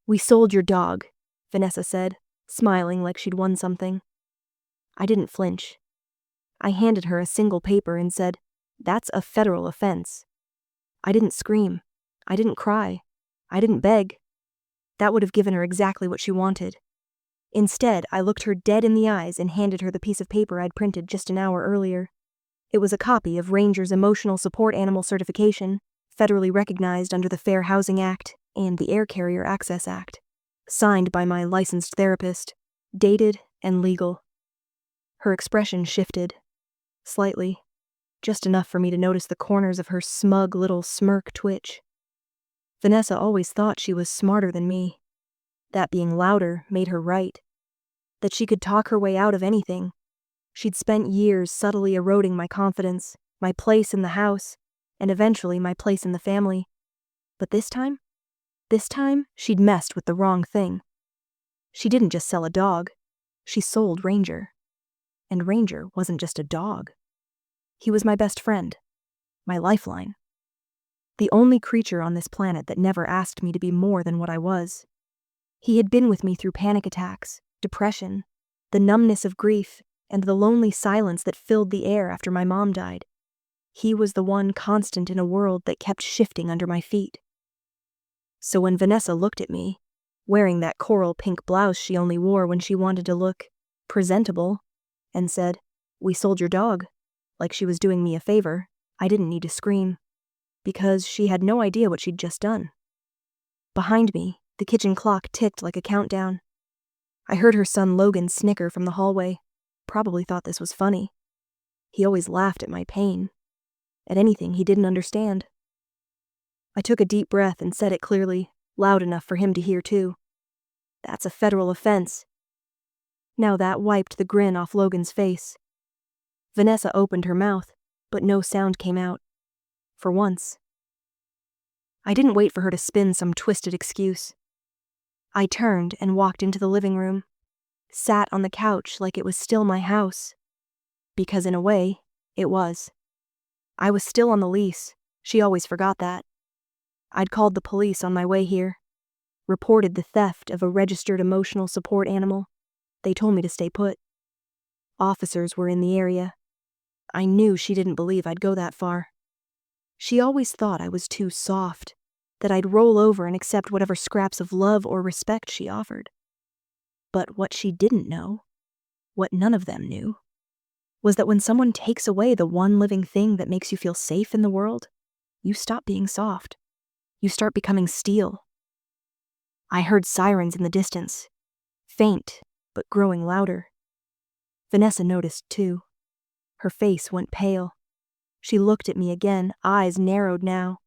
"We sold your dog," Vanessa said, smiling like she'd won something. I didn't flinch. I handed her a single paper and said, "That's a federal offense." I didn't scream. I didn't cry. I didn't beg. That would have given her exactly what she wanted. Instead, I looked her dead in the eyes and handed her the piece of paper I'd printed just an hour earlier. It was a copy of Ranger's Emotional Support Animal Certification, federally recognized under the Fair Housing Act and the Air Carrier Access Act, signed by my licensed therapist, dated and legal. Her expression shifted, slightly, just enough for me to notice the corners of her smug little smirk twitch. Vanessa always thought she was smarter than me. That being louder made her right. That she could talk her way out of anything. She'd spent years subtly eroding my confidence, my place in the house, and eventually my place in the family. But this time, she'd messed with the wrong thing. She didn't just sell a dog. She sold Ranger. And Ranger wasn't just a dog. He was my best friend, my lifeline. The only creature on this planet that never asked me to be more than what I was. He had been with me through panic attacks, depression, the numbness of grief, and the lonely silence that filled the air after my mom died. He was the one constant in a world that kept shifting under my feet. So when Vanessa looked at me, wearing that coral pink blouse she only wore when she wanted to look presentable, and said, "We sold your dog," like she was doing me a favor, I didn't need to scream, because she had no idea what she'd just done. Behind me, the kitchen clock ticked like a countdown. I heard her son Logan snicker from the hallway, probably thought this was funny. He always laughed at my pain, at anything he didn't understand. I took a deep breath and said it clearly, loud enough for him to hear too. "That's a federal offense." Now that wiped the grin off Logan's face. Vanessa opened her mouth, but no sound came out. For once. I didn't wait for her to spin some twisted excuse. I turned and walked into the living room, sat on the couch like it was still my house. Because in a way, it was. I was still on the lease. She always forgot that. I'd called the police on my way here, reported the theft of a registered emotional support animal. They told me to stay put. Officers were in the area. I knew she didn't believe I'd go that far. She always thought I was too soft, that I'd roll over and accept whatever scraps of love or respect she offered. But what she didn't know, what none of them knew, was that when someone takes away the one living thing that makes you feel safe in the world, you stop being soft. You start becoming steel. I heard sirens in the distance, faint but growing louder. Vanessa noticed too. Her face went pale. She looked at me again, eyes narrowed now.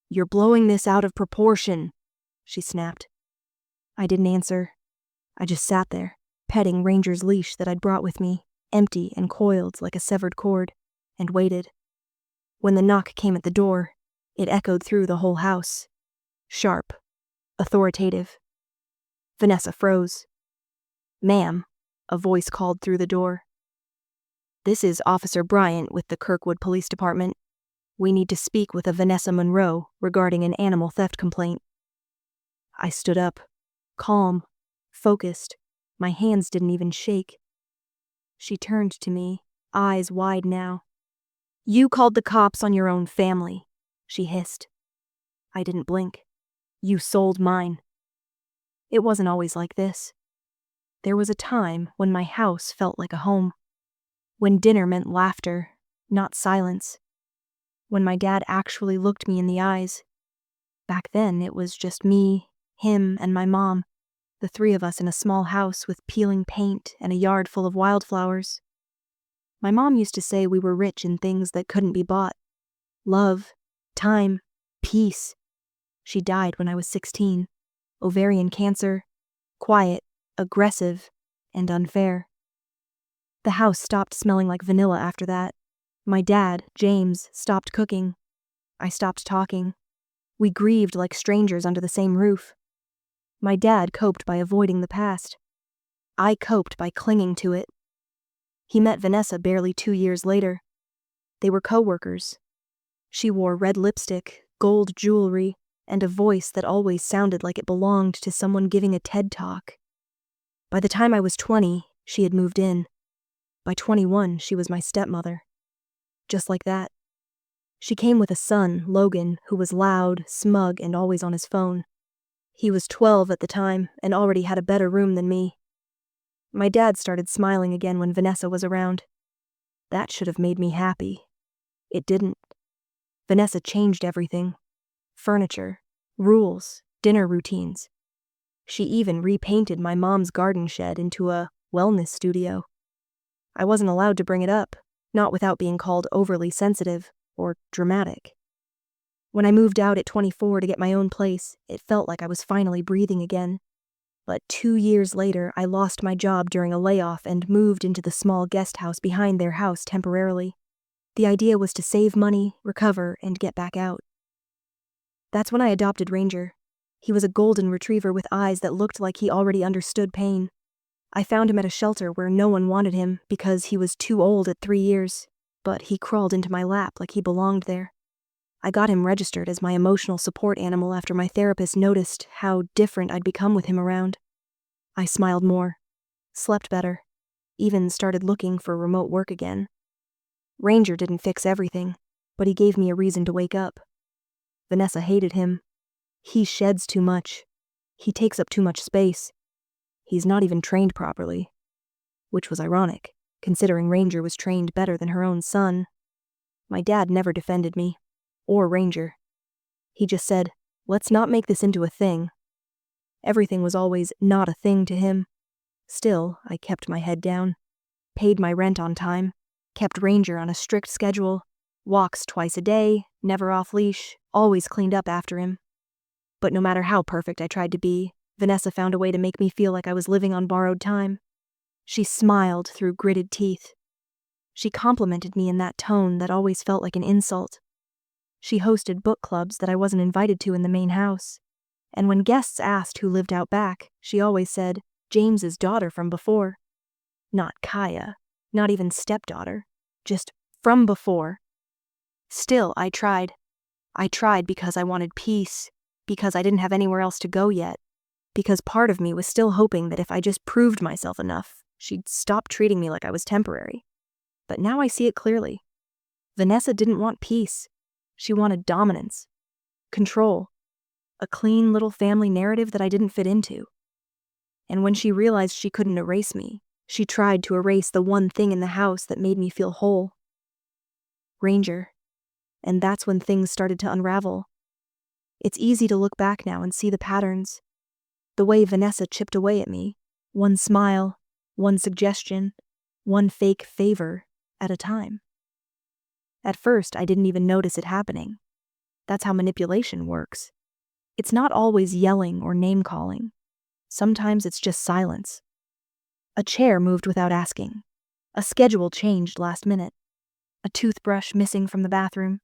"You're blowing this out of proportion," she snapped. I didn't answer. I just sat there, petting Ranger's leash that I'd brought with me, empty and coiled like a severed cord, and waited. When the knock came at the door, it echoed through the whole house. Sharp, authoritative. Vanessa froze. "Ma'am," a voice called through the door. "This is Officer Bryant with the Kirkwood Police Department. We need to speak with a Vanessa Monroe regarding an animal theft complaint." I stood up, calm, focused. My hands didn't even shake. She turned to me, eyes wide now. "You called the cops on your own family," she hissed. I didn't blink. "You sold mine." It wasn't always like this. There was a time when my house felt like a home. When dinner meant laughter, not silence. When my dad actually looked me in the eyes. Back then, it was just me, him, and my mom, the three of us in a small house with peeling paint and a yard full of wildflowers. My mom used to say we were rich in things that couldn't be bought. Love, time, peace. She died when I was 16. Ovarian cancer, quiet, aggressive, and unfair. The house stopped smelling like vanilla after that. My dad, James, stopped cooking. I stopped talking. We grieved like strangers under the same roof. My dad coped by avoiding the past. I coped by clinging to it. He met Vanessa barely 2 years later. They were co-workers. She wore red lipstick, gold jewelry, and a voice that always sounded like it belonged to someone giving a TED Talk. By the time I was 20, she had moved in. By 21, she was my stepmother. Just like that. She came with a son, Logan, who was loud, smug, and always on his phone. He was 12 at the time and already had a better room than me. My dad started smiling again when Vanessa was around. That should have made me happy. It didn't. Vanessa changed everything. Furniture, rules, dinner routines. She even repainted my mom's garden shed into a wellness studio. I wasn't allowed to bring it up, not without being called overly sensitive or dramatic. When I moved out at 24 to get my own place, it felt like I was finally breathing again. But 2 years later, I lost my job during a layoff and moved into the small guest house behind their house temporarily. The idea was to save money, recover, and get back out. That's when I adopted Ranger. He was a golden retriever with eyes that looked like he already understood pain. I found him at a shelter where no one wanted him because he was too old at 3 years, but he crawled into my lap like he belonged there. I got him registered as my emotional support animal after my therapist noticed how different I'd become with him around. I smiled more, slept better, even started looking for remote work again. Ranger didn't fix everything, but he gave me a reason to wake up. Vanessa hated him. He sheds too much. He takes up too much space. He's not even trained properly. Which was ironic, considering Ranger was trained better than her own son. My dad never defended me. Or Ranger. He just said, let's not make this into a thing. Everything was always not a thing to him. Still, I kept my head down, paid my rent on time, kept Ranger on a strict schedule, walks twice a day, never off leash, always cleaned up after him. But no matter how perfect I tried to be, Vanessa found a way to make me feel like I was living on borrowed time. She smiled through gritted teeth. She complimented me in that tone that always felt like an insult. She hosted book clubs that I wasn't invited to in the main house. And when guests asked who lived out back, she always said, James's daughter from before. Not Kaya, not even stepdaughter, just from before. Still, I tried. I tried because I wanted peace, because I didn't have anywhere else to go yet, because part of me was still hoping that if I just proved myself enough, she'd stop treating me like I was temporary. But now I see it clearly. Vanessa didn't want peace. She wanted dominance, control, a clean little family narrative that I didn't fit into. And when she realized she couldn't erase me, she tried to erase the one thing in the house that made me feel whole. Ranger. And that's when things started to unravel. It's easy to look back now and see the patterns. The way Vanessa chipped away at me, one smile, one suggestion, one fake favor at a time. At first, I didn't even notice it happening. That's how manipulation works. It's not always yelling or name-calling. Sometimes it's just silence. A chair moved without asking. A schedule changed last minute. A toothbrush missing from the bathroom.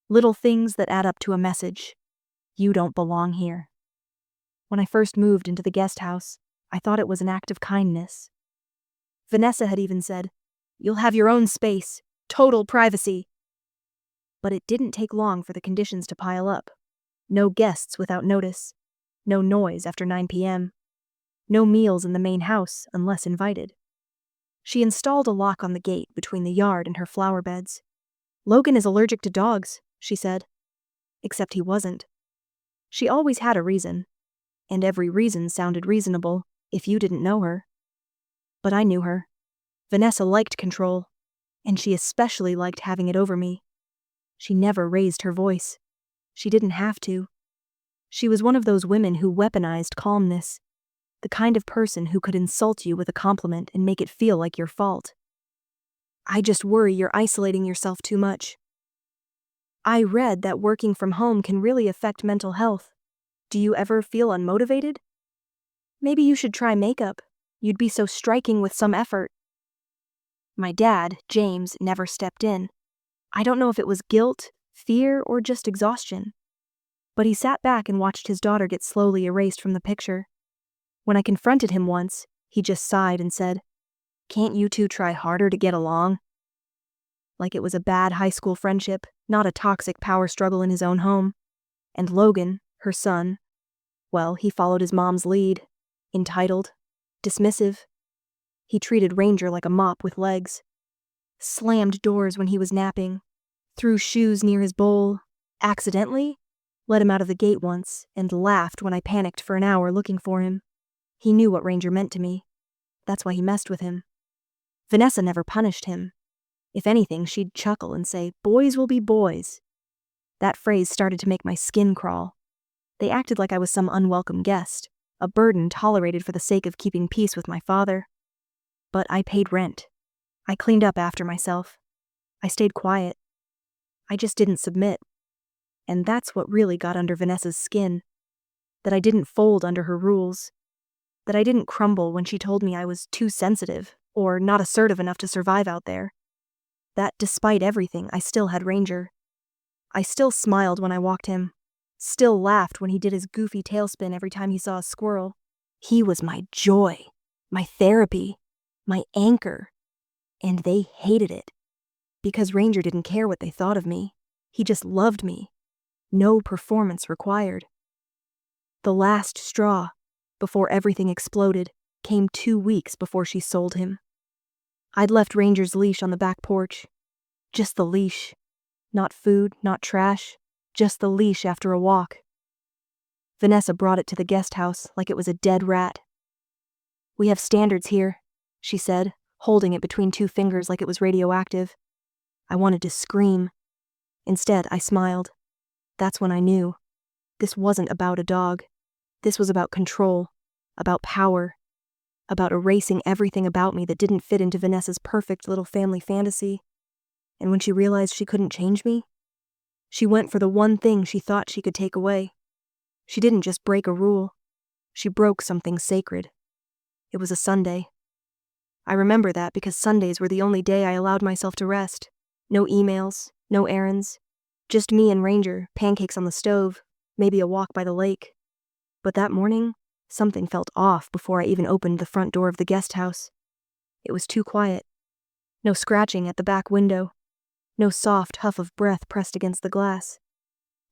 Little things that add up to a message. You don't belong here. When I first moved into the guest house, I thought it was an act of kindness. Vanessa had even said, "You'll have your own space. Total privacy." But it didn't take long for the conditions to pile up. No guests without notice. No noise after 9 p.m. No meals in the main house unless invited. She installed a lock on the gate between the yard and her flower beds. "Logan is allergic to dogs," she said. Except he wasn't. She always had a reason. And every reason sounded reasonable if you didn't know her. But I knew her. Vanessa liked control. And she especially liked having it over me. She never raised her voice. She didn't have to. She was one of those women who weaponized calmness. The kind of person who could insult you with a compliment and make it feel like your fault. "I just worry you're isolating yourself too much." "I read that working from home can really affect mental health. Do you ever feel unmotivated? Maybe you should try makeup. You'd be so striking with some effort." My dad, James, never stepped in. I don't know if it was guilt, fear, or just exhaustion. But he sat back and watched his daughter get slowly erased from the picture. When I confronted him once, he just sighed and said, "Can't you two try harder to get along?" Like it was a bad high school friendship, not a toxic power struggle in his own home. And Logan, Her son, well, he followed his mom's lead. Entitled, dismissive. He treated Ranger like a mop with legs. Slammed doors when he was napping. Threw shoes near his bowl. Accidentally let him out of the gate once and laughed when I panicked for an hour looking for him. He knew what Ranger meant to me. That's why he messed with him. Vanessa never punished him. If anything, she'd chuckle and say, "Boys will be boys." That phrase started to make my skin crawl. They acted like I was some unwelcome guest, a burden tolerated for the sake of keeping peace with my father. But I paid rent. I cleaned up after myself. I stayed quiet. I just didn't submit. And that's what really got under Vanessa's skin. That I didn't fold under her rules. That I didn't crumble when she told me I was too sensitive or not assertive enough to survive out there. That despite everything, I still had Ranger. I still smiled when I walked him. Still laughed when he did his goofy tailspin every time he saw a squirrel. He was my joy, my therapy, my anchor. And they hated it. Because Ranger didn't care what they thought of me. He just loved me. No performance required. The last straw, before everything exploded, came 2 weeks before she sold him. I'd left Ranger's leash on the back porch. Just the leash. Not food, not trash. Just the leash after a walk. Vanessa brought it to the guest house like it was a dead rat. "We have standards here," she said, holding it between 2 fingers like it was radioactive. I wanted to scream. Instead, I smiled. That's when I knew. This wasn't about a dog. This was about control, about power, about erasing everything about me that didn't fit into Vanessa's perfect little family fantasy. And when she realized she couldn't change me, she went for the one thing she thought she could take away. She didn't just break a rule. She broke something sacred. It was a Sunday. I remember that because Sundays were the only day I allowed myself to rest. No emails, no errands. Just me and Ranger, pancakes on the stove, maybe a walk by the lake. But that morning, something felt off before I even opened the front door of the guest house. It was too quiet. No scratching at the back window. No soft huff of breath pressed against the glass.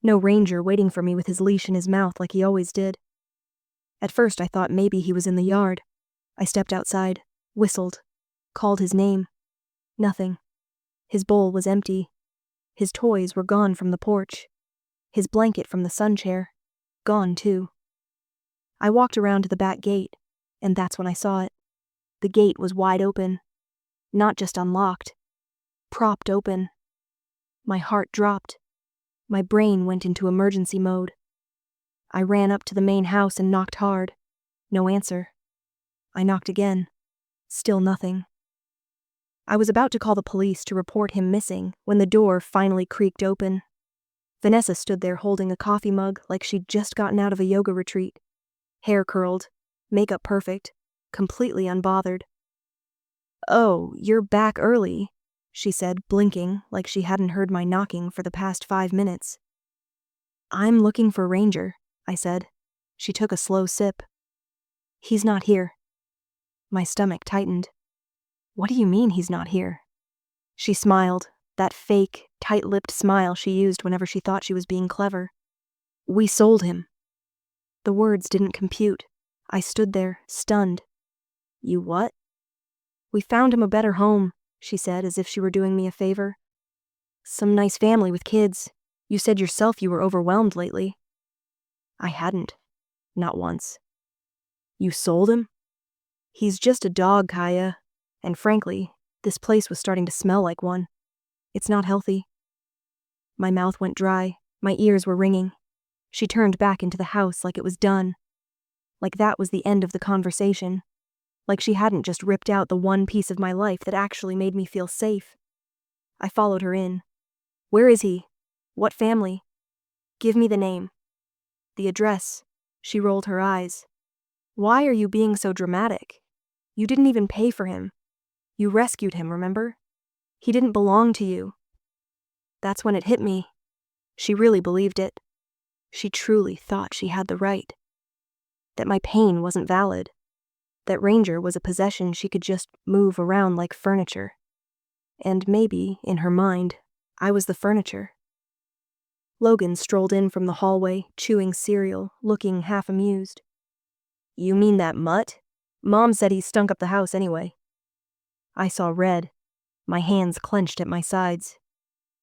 No Ranger waiting for me with his leash in his mouth like he always did. At first I thought maybe he was in the yard. I stepped outside, whistled, called his name. Nothing. His bowl was empty. His toys were gone from the porch. His blanket from the sun chair. Gone too. I walked around to the back gate, and that's when I saw it. The gate was wide open. Not just unlocked. Propped open. My heart dropped. My brain went into emergency mode. I ran up to the main house and knocked hard. No answer. I knocked again. Still nothing. I was about to call the police to report him missing when the door finally creaked open. Vanessa stood there holding a coffee mug like she'd just gotten out of a yoga retreat. Hair curled, makeup perfect, completely unbothered. "Oh, you're back early," she said, blinking like she hadn't heard my knocking for the past 5 minutes. "I'm looking for Ranger," I said. She took a slow sip. "He's not here." My stomach tightened. "What do you mean he's not here?" She smiled, that fake, tight-lipped smile she used whenever she thought she was being clever. "We sold him." The words didn't compute. I stood there, stunned. "You what?" "We found him a better home," she said as if she were doing me a favor. "Some nice family with kids. You said yourself you were overwhelmed lately." I hadn't. Not once. "You sold him?" "He's just a dog, Kaya. And frankly, this place was starting to smell like one. It's not healthy." My mouth went dry. My ears were ringing. She turned back into the house like it was done. Like that was the end of the conversation. Like she hadn't just ripped out the one piece of my life that actually made me feel safe. I followed her in. "Where is he? What family? Give me the name." "The address." She rolled her eyes. "Why are you being so dramatic? You didn't even pay for him. You rescued him, remember? He didn't belong to you." That's when it hit me. She really believed it. She truly thought she had the right. That my pain wasn't valid. That Ranger was a possession she could just move around like furniture. And maybe, in her mind, I was the furniture. Logan strolled in from the hallway, chewing cereal, looking half amused. "You mean that mutt? Mom said he stunk up the house anyway." I saw red, my hands clenched at my sides.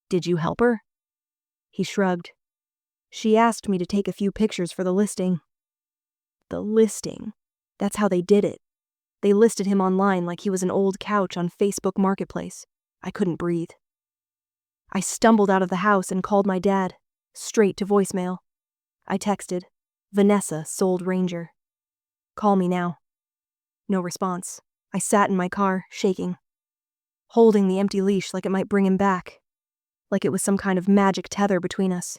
"Did you help her?" He shrugged. "She asked me to take a few pictures for the listing." The listing. That's how they did it. They listed him online like he was an old couch on Facebook Marketplace. I couldn't breathe. I stumbled out of the house and called my dad, straight to voicemail. I texted, "Vanessa sold Ranger. Call me now." No response. I sat in my car, shaking, holding the empty leash like it might bring him back, like it was some kind of magic tether between us.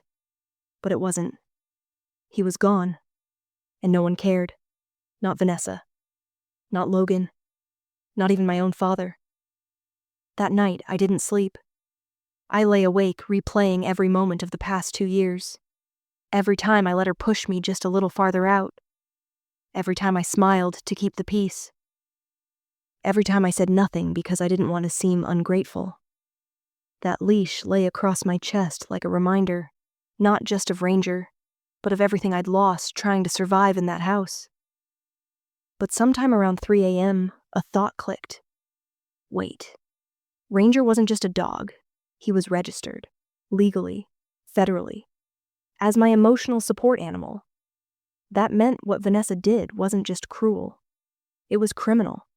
But it wasn't. He was gone, and no one cared. Not Vanessa. Not Logan. Not even my own father. That night, I didn't sleep. I lay awake, replaying every moment of the past 2 years. Every time I let her push me just a little farther out. Every time I smiled to keep the peace. Every time I said nothing because I didn't want to seem ungrateful. That leash lay across my chest like a reminder, not just of Ranger, but of everything I'd lost trying to survive in that house. But sometime around 3 a.m., a thought clicked. Wait. Ranger wasn't just a dog. He was registered, legally, federally, as my emotional support animal. That meant what Vanessa did wasn't just cruel. It was criminal.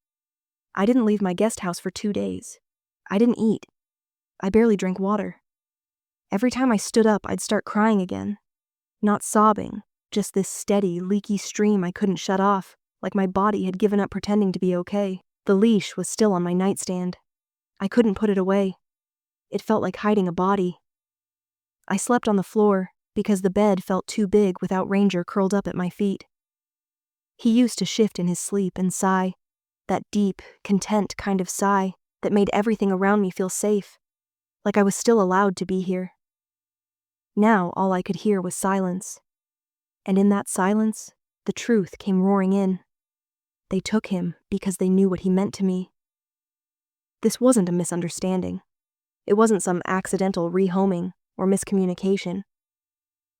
I didn't leave my guest house for 2 days. I didn't eat. I barely drank water. Every time I stood up, I'd start crying again. Not sobbing, just this steady, leaky stream I couldn't shut off, like my body had given up pretending to be okay. The leash was still on my nightstand. I couldn't put it away. It felt like hiding a body. I slept on the floor because the bed felt too big without Ranger curled up at my feet. He used to shift in his sleep and sigh, that deep, content kind of sigh that made everything around me feel safe, like I was still allowed to be here. Now all I could hear was silence. And in that silence, the truth came roaring in. They took him because they knew what he meant to me. This wasn't a misunderstanding. It wasn't some accidental rehoming or miscommunication.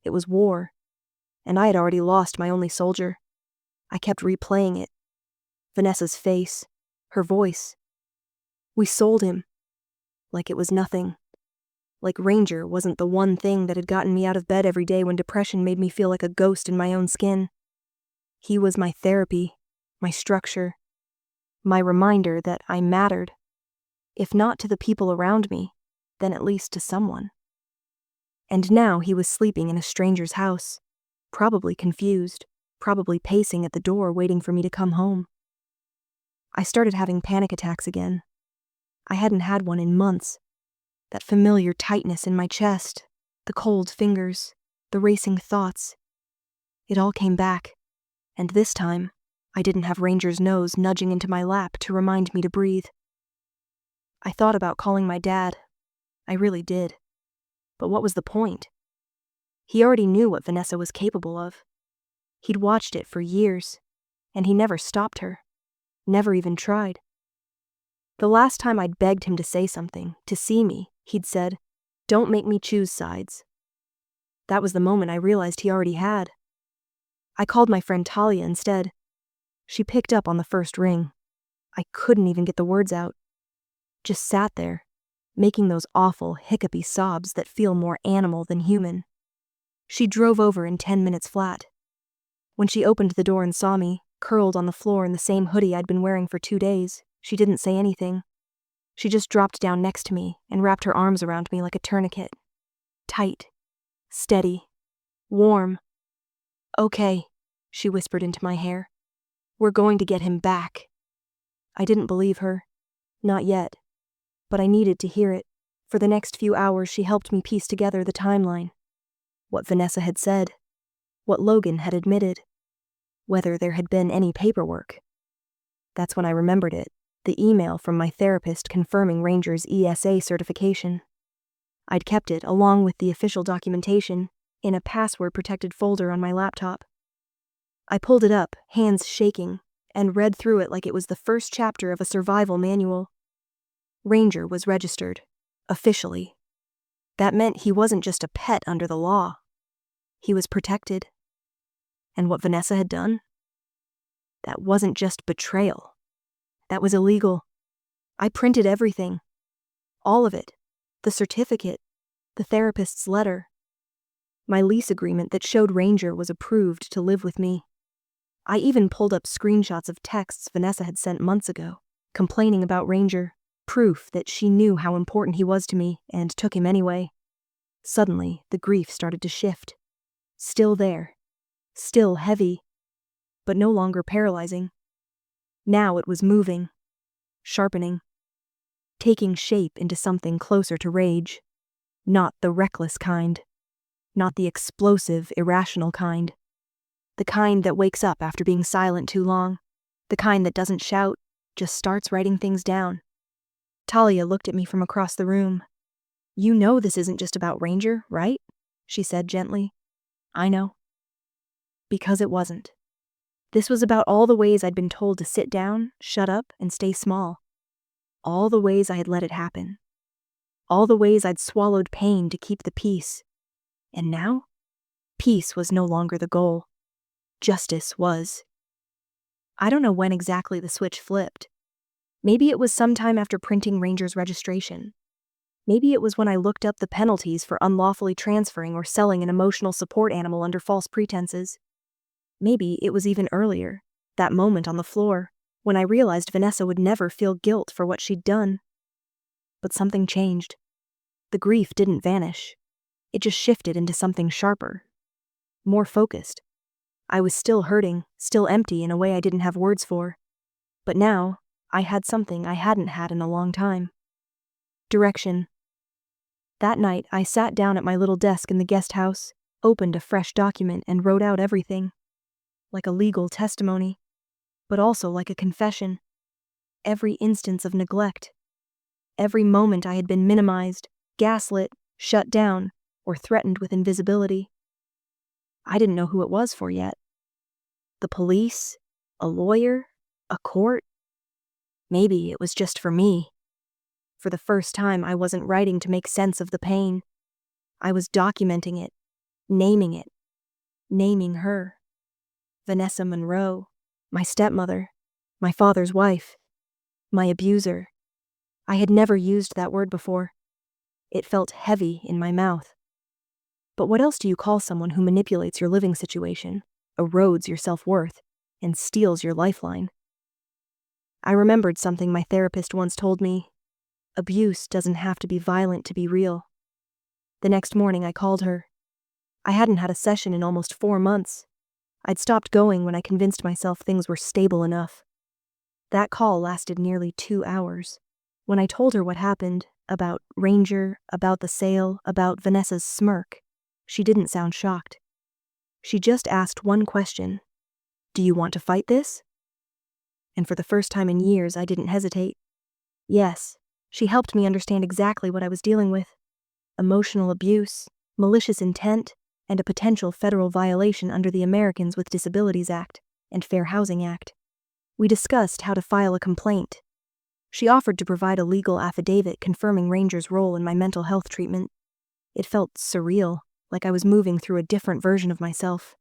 It was war, and I had already lost my only soldier. I kept replaying it. Vanessa's face, her voice. We sold him. Like it was nothing. Like Ranger wasn't the one thing that had gotten me out of bed every day when depression made me feel like a ghost in my own skin. He was my therapy, my structure, my reminder that I mattered. If not to the people around me, then at least to someone. And now he was sleeping in a stranger's house, probably confused, probably pacing at the door waiting for me to come home. I started having panic attacks again. I hadn't had one in months. That familiar tightness in my chest, the cold fingers, the racing thoughts. It all came back, and this time, I didn't have Ranger's nose nudging into my lap to remind me to breathe. I thought about calling my dad. I really did. But what was the point? He already knew what Vanessa was capable of. He'd watched it for years, and he never stopped her. Never even tried. The last time I'd begged him to say something, to see me, he'd said, "Don't make me choose sides." That was the moment I realized he already had. I called my friend Talia instead. She picked up on the first ring. I couldn't even get the words out. Just sat there, making those awful, hiccupy sobs that feel more animal than human. She drove over in 10 minutes flat. When she opened the door and saw me, curled on the floor in the same hoodie I'd been wearing for 2 days, she didn't say anything. She just dropped down next to me and wrapped her arms around me like a tourniquet. Tight, steady, warm. "Okay," she whispered into my hair. "We're going to get him back." I didn't believe her. Not yet. But I needed to hear it. For the next few hours, she helped me piece together the timeline. What Vanessa had said. What Logan had admitted. Whether there had been any paperwork. That's when I remembered it. The email from my therapist confirming Ranger's ESA certification. I'd kept it, along with the official documentation, in a password-protected folder on my laptop. I pulled it up, hands shaking, and read through it like it was the first chapter of a survival manual. Ranger was registered. Officially. That meant he wasn't just a pet under the law. He was protected. And what Vanessa had done? That wasn't just betrayal. That was illegal. I printed everything. All of it. The certificate. The therapist's letter. My lease agreement that showed Ranger was approved to live with me. I even pulled up screenshots of texts Vanessa had sent months ago, complaining about Ranger, proof that she knew how important he was to me and took him anyway. Suddenly, the grief started to shift. Still there. Still heavy. But no longer paralyzing. Now it was moving. Sharpening. Taking shape into something closer to rage. Not the reckless kind. Not the explosive, irrational kind. The kind that wakes up after being silent too long. The kind that doesn't shout, just starts writing things down. Talia looked at me from across the room. "You know this isn't just about Ranger, right?" she said gently. "I know." Because it wasn't. This was about all the ways I'd been told to sit down, shut up, and stay small. All the ways I had let it happen. All the ways I'd swallowed pain to keep the peace. And now? Peace was no longer the goal. Justice was. I don't know when exactly the switch flipped. Maybe it was sometime after printing Ranger's registration. Maybe it was when I looked up the penalties for unlawfully transferring or selling an emotional support animal under false pretenses. Maybe it was even earlier, that moment on the floor, when I realized Vanessa would never feel guilt for what she'd done. But something changed. The grief didn't vanish. It just shifted into something sharper. More focused. I was still hurting, still empty in a way I didn't have words for. But now, I had something I hadn't had in a long time. Direction. That night, I sat down at my little desk in the guest house, opened a fresh document, and wrote out everything. Like a legal testimony, but also like a confession. Every instance of neglect. Every moment I had been minimized, gaslit, shut down, or threatened with invisibility. I didn't know who it was for yet. The police? A lawyer? A court? Maybe it was just for me. For the first time, I wasn't writing to make sense of the pain. I was documenting it, naming her. Vanessa Monroe, my stepmother, my father's wife, my abuser. I had never used that word before. It felt heavy in my mouth. But what else do you call someone who manipulates your living situation, erodes your self-worth, and steals your lifeline? I remembered something my therapist once told me. Abuse doesn't have to be violent to be real. The next morning I called her. I hadn't had a session in almost 4 months. I'd stopped going when I convinced myself things were stable enough. That call lasted nearly 2 hours. When I told her what happened, about Ranger, about the sale, about Vanessa's smirk, she didn't sound shocked. She just asked one question. "Do you want to fight this?" And for the first time in years, I didn't hesitate. Yes, she helped me understand exactly what I was dealing with. Emotional abuse, malicious intent, and a potential federal violation under the Americans with Disabilities Act and Fair Housing Act. We discussed how to file a complaint. She offered to provide a legal affidavit confirming Ranger's role in my mental health treatment. It felt surreal, like I was moving through a different version of myself.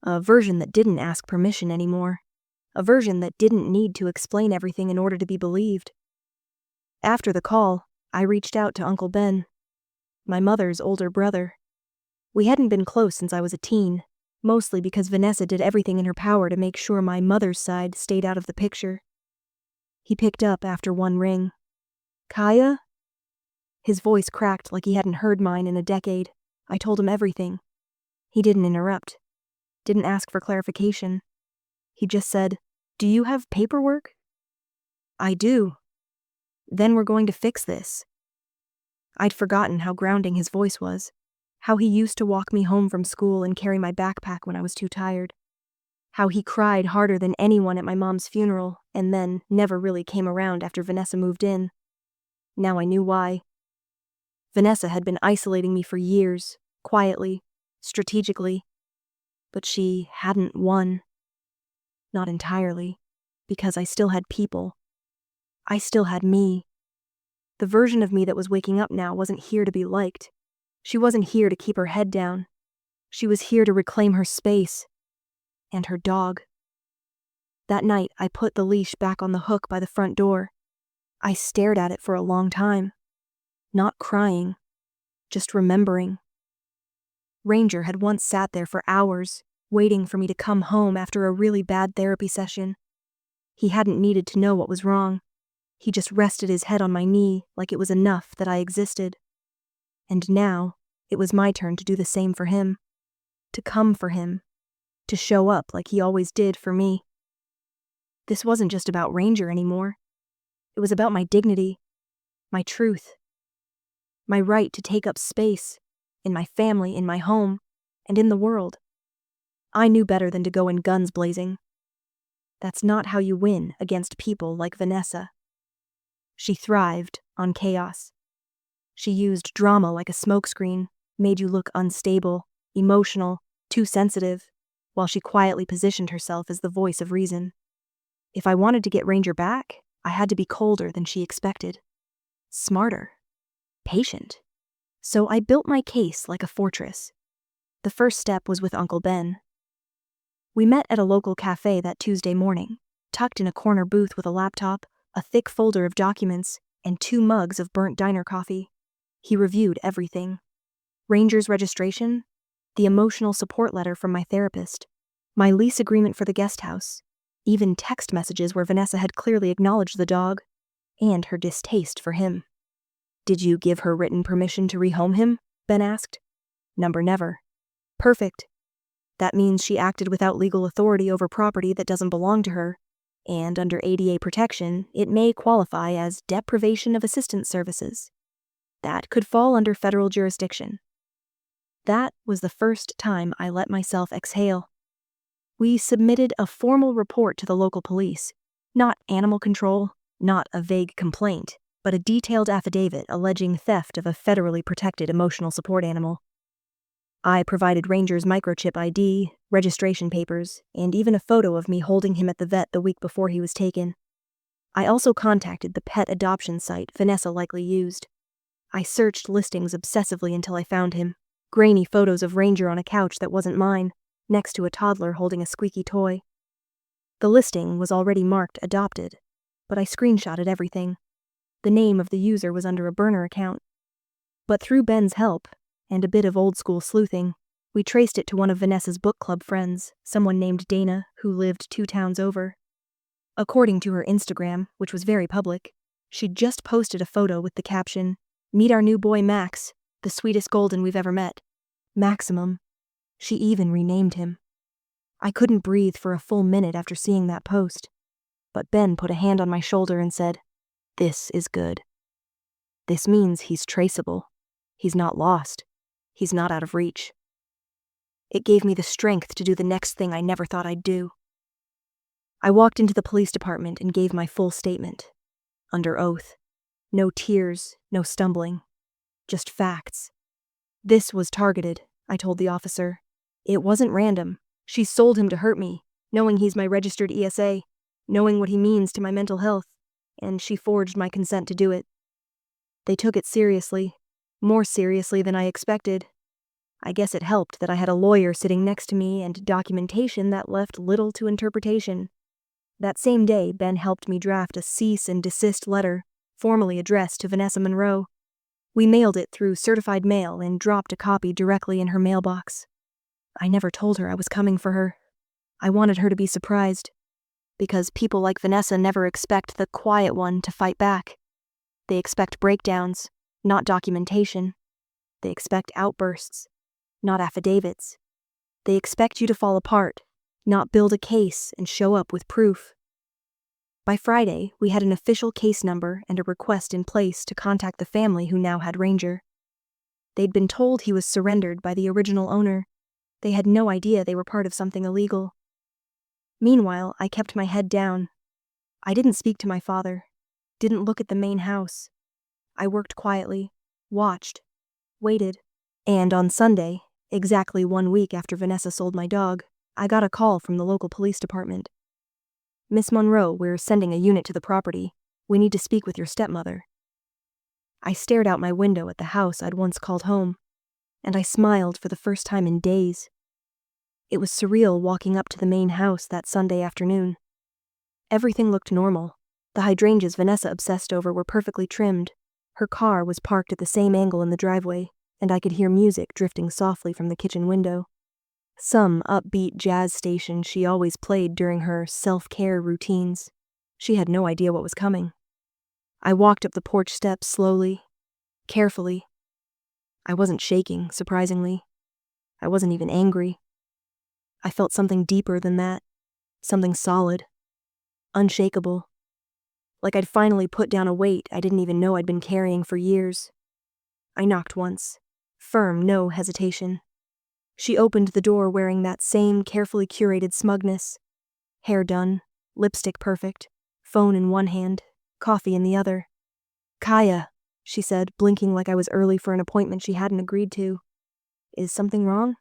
A version that didn't ask permission anymore. A version that didn't need to explain everything in order to be believed. After the call, I reached out to Uncle Ben, my mother's older brother. We hadn't been close since I was a teen, mostly because Vanessa did everything in her power to make sure my mother's side stayed out of the picture. He picked up after one ring. "Kaya?" His voice cracked like he hadn't heard mine in a decade. I told him everything. He didn't interrupt. Didn't ask for clarification. He just said, "Do you have paperwork?" "I do." "Then we're going to fix this." I'd forgotten how grounding his voice was. How he used to walk me home from school and carry my backpack when I was too tired. How he cried harder than anyone at my mom's funeral and then never really came around after Vanessa moved in. Now I knew why. Vanessa had been isolating me for years, quietly, strategically. But she hadn't won. Not entirely, because I still had people. I still had me. The version of me that was waking up now wasn't here to be liked. She wasn't here to keep her head down. She was here to reclaim her space. And her dog. That night, I put the leash back on the hook by the front door. I stared at it for a long time. Not crying, just remembering. Ranger had once sat there for hours, waiting for me to come home after a really bad therapy session. He hadn't needed to know what was wrong. He just rested his head on my knee like it was enough that I existed. And now, it was my turn to do the same for him. To come for him. To show up like he always did for me. This wasn't just about Ranger anymore. It was about my dignity, my truth, my right to take up space, in my family, in my home, and in the world. I knew better than to go in guns blazing. That's not how you win against people like Vanessa. She thrived on chaos. She used drama like a smokescreen, made you look unstable, emotional, too sensitive, while she quietly positioned herself as the voice of reason. If I wanted to get Ranger back, I had to be colder than she expected. Smarter. Patient. So I built my case like a fortress. The first step was with Uncle Ben. We met at a local cafe that Tuesday morning, tucked in a corner booth with a laptop, a thick folder of documents, and 2 mugs of burnt diner coffee. He reviewed everything. Ranger's registration, the emotional support letter from my therapist, my lease agreement for the guest house, even text messages where Vanessa had clearly acknowledged the dog, and her distaste for him. "Did you give her written permission to rehome him?" Ben asked. Never. Perfect. That means she acted without legal authority over property that doesn't belong to her, and under ADA protection, it may qualify as deprivation of assistance services. That could fall under federal jurisdiction. That was the first time I let myself exhale. We submitted a formal report to the local police, not animal control, not a vague complaint, but a detailed affidavit alleging theft of a federally protected emotional support animal. I provided Ranger's microchip ID, registration papers, and even a photo of me holding him at the vet the week before he was taken. I also contacted the pet adoption site Vanessa likely used. I searched listings obsessively until I found him. Grainy photos of Ranger on a couch that wasn't mine, next to a toddler holding a squeaky toy. The listing was already marked adopted, but I screenshotted everything. The name of the user was under a burner account. But through Ben's help, and a bit of old-school sleuthing, we traced it to one of Vanessa's book club friends, someone named Dana, who lived 2 towns over. According to her Instagram, which was very public, she'd just posted a photo with the caption, "Meet our new boy Max, the sweetest golden we've ever met. Maximum." She even renamed him. I couldn't breathe for a full minute after seeing that post. But Ben put a hand on my shoulder and said, "This is good. This means he's traceable. He's not lost. He's not out of reach." It gave me the strength to do the next thing I never thought I'd do. I walked into the police department and gave my full statement. Under oath. No tears, no stumbling. Just facts. "This was targeted," I told the officer. "It wasn't random. She sold him to hurt me, knowing he's my registered ESA, knowing what he means to my mental health, and she forged my consent to do it." They took it seriously, more seriously than I expected. I guess it helped that I had a lawyer sitting next to me and documentation that left little to interpretation. That same day, Ben helped me draft a cease and desist letter, formally addressed to Vanessa Monroe. We mailed it through certified mail and dropped a copy directly in her mailbox. I never told her I was coming for her. I wanted her to be surprised. Because people like Vanessa never expect the quiet one to fight back. They expect breakdowns, not documentation. They expect outbursts, not affidavits. They expect you to fall apart, not build a case and show up with proof. By Friday, we had an official case number and a request in place to contact the family who now had Ranger. They'd been told he was surrendered by the original owner. They had no idea they were part of something illegal. Meanwhile, I kept my head down. I didn't speak to my father, didn't look at the main house. I worked quietly, watched, waited. And on Sunday, exactly 1 week after Vanessa sold my dog, I got a call from the local police department. "Miss Monroe, we're sending a unit to the property. We need to speak with your stepmother." I stared out my window at the house I'd once called home. and I smiled for the first time in days. It was surreal walking up to the main house that Sunday afternoon. Everything looked normal. The hydrangeas Vanessa obsessed over were perfectly trimmed. Her car was parked at the same angle in the driveway, and I could hear music drifting softly from the kitchen window. Some upbeat jazz station she always played during her self-care routines. She had no idea what was coming. I walked up the porch steps slowly, carefully. I wasn't shaking, surprisingly. I wasn't even angry. I felt something deeper than that, something solid, unshakable. Like I'd finally put down a weight I didn't even know I'd been carrying for years. I knocked once. Firm, no hesitation. She opened the door wearing that same carefully curated smugness. Hair done, lipstick perfect, phone in one hand, coffee in the other. "Kaya," she said, blinking like I was early for an appointment she hadn't agreed to. "Is something wrong?"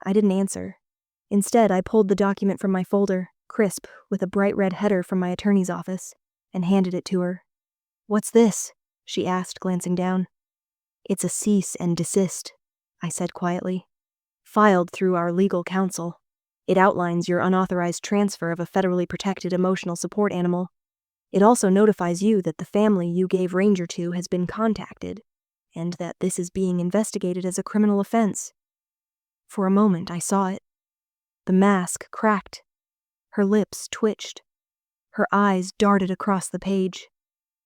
I didn't answer. Instead, I pulled the document from my folder, crisp, with a bright red header from my attorney's office, and handed it to her. "What's this?" she asked, glancing down. "It's a cease and desist," I said quietly. "Filed through our legal counsel. It outlines your unauthorized transfer of a federally protected emotional support animal. It also notifies you that the family you gave Ranger to has been contacted, and that this is being investigated as a criminal offense." For a moment, I saw it. The mask cracked. Her lips twitched. Her eyes darted across the page.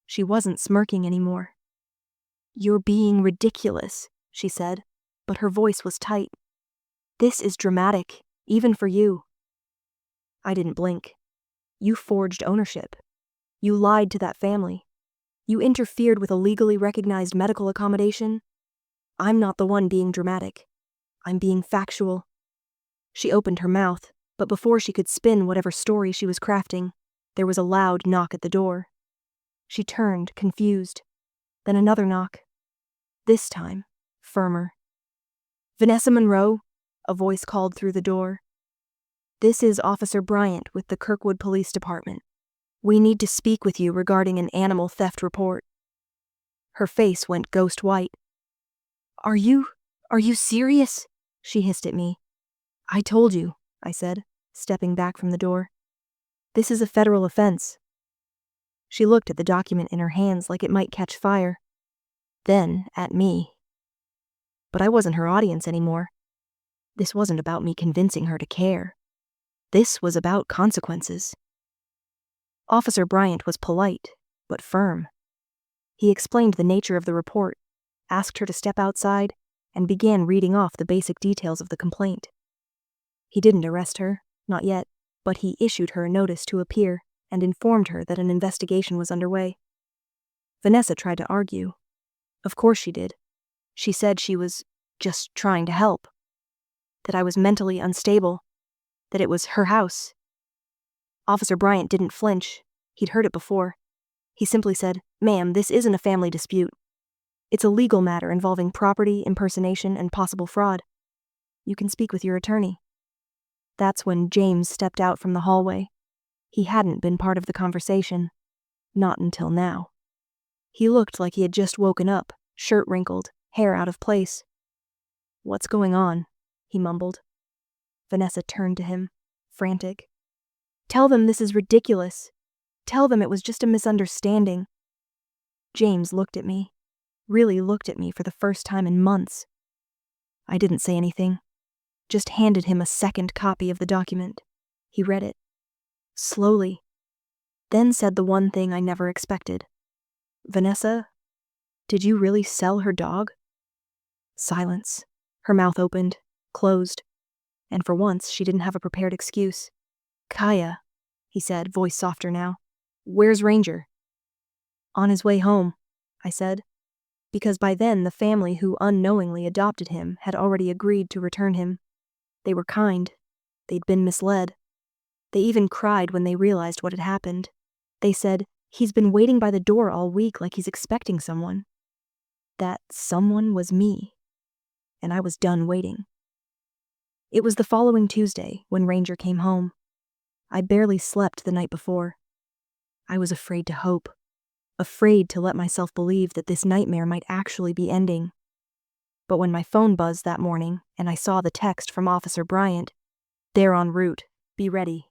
She wasn't smirking anymore. "You're being ridiculous," she said, but her voice was tight. "This is dramatic, even for you." I didn't blink. "You forged ownership. You lied to that family. You interfered with a legally recognized medical accommodation. I'm not the one being dramatic. I'm being factual." She opened her mouth, but before she could spin whatever story she was crafting, there was a loud knock at the door. She turned, confused. Then another knock. This time, firmer. "Vanessa Monroe," a voice called through the door. "This is Officer Bryant with the Kirkwood Police Department. We need to speak with you regarding an animal theft report." Her face went ghost white. Are you serious?" she hissed at me. "I told you," I said, stepping back from the door. "This is a federal offense." She looked at the document in her hands like it might catch fire. Then at me. But I wasn't her audience anymore. This wasn't about me convincing her to care. This was about consequences. Officer Bryant was polite, but firm. He explained the nature of the report, asked her to step outside, and began reading off the basic details of the complaint. He didn't arrest her, not yet, but he issued her a notice to appear and informed her that an investigation was underway. Vanessa tried to argue. Of course she did. She said she was just trying to help. That I was mentally unstable. That it was her house. Officer Bryant didn't flinch. He'd heard it before. He simply said, "Ma'am, this isn't a family dispute. It's a legal matter involving property, impersonation, and possible fraud. You can speak with your attorney." That's when James stepped out from the hallway. He hadn't been part of the conversation. Not until now. He looked like he had just woken up, shirt wrinkled, hair out of place. "What's going on?" he mumbled. Vanessa turned to him, frantic. "Tell them this is ridiculous. Tell them it was just a misunderstanding." James looked at me. Really looked at me for the first time in months. I didn't say anything. Just handed him a second copy of the document. He read it. Slowly. Then said the one thing I never expected. "Vanessa, did you really sell her dog?" Silence. Her mouth opened, closed. And for once, she didn't have a prepared excuse. "Kaya," he said, voice softer now. "Where's Ranger?" "On his way home," I said, because by then the family who unknowingly adopted him had already agreed to return him. They were kind. They'd been misled. They even cried when they realized what had happened. They said, "He's been waiting by the door all week like he's expecting someone." That someone was me. And I was done waiting. It was the following Tuesday when Ranger came home. I barely slept the night before. I was afraid to hope. Afraid to let myself believe that this nightmare might actually be ending. But when my phone buzzed that morning and I saw the text from Officer Bryant, "They're en route. Be ready,"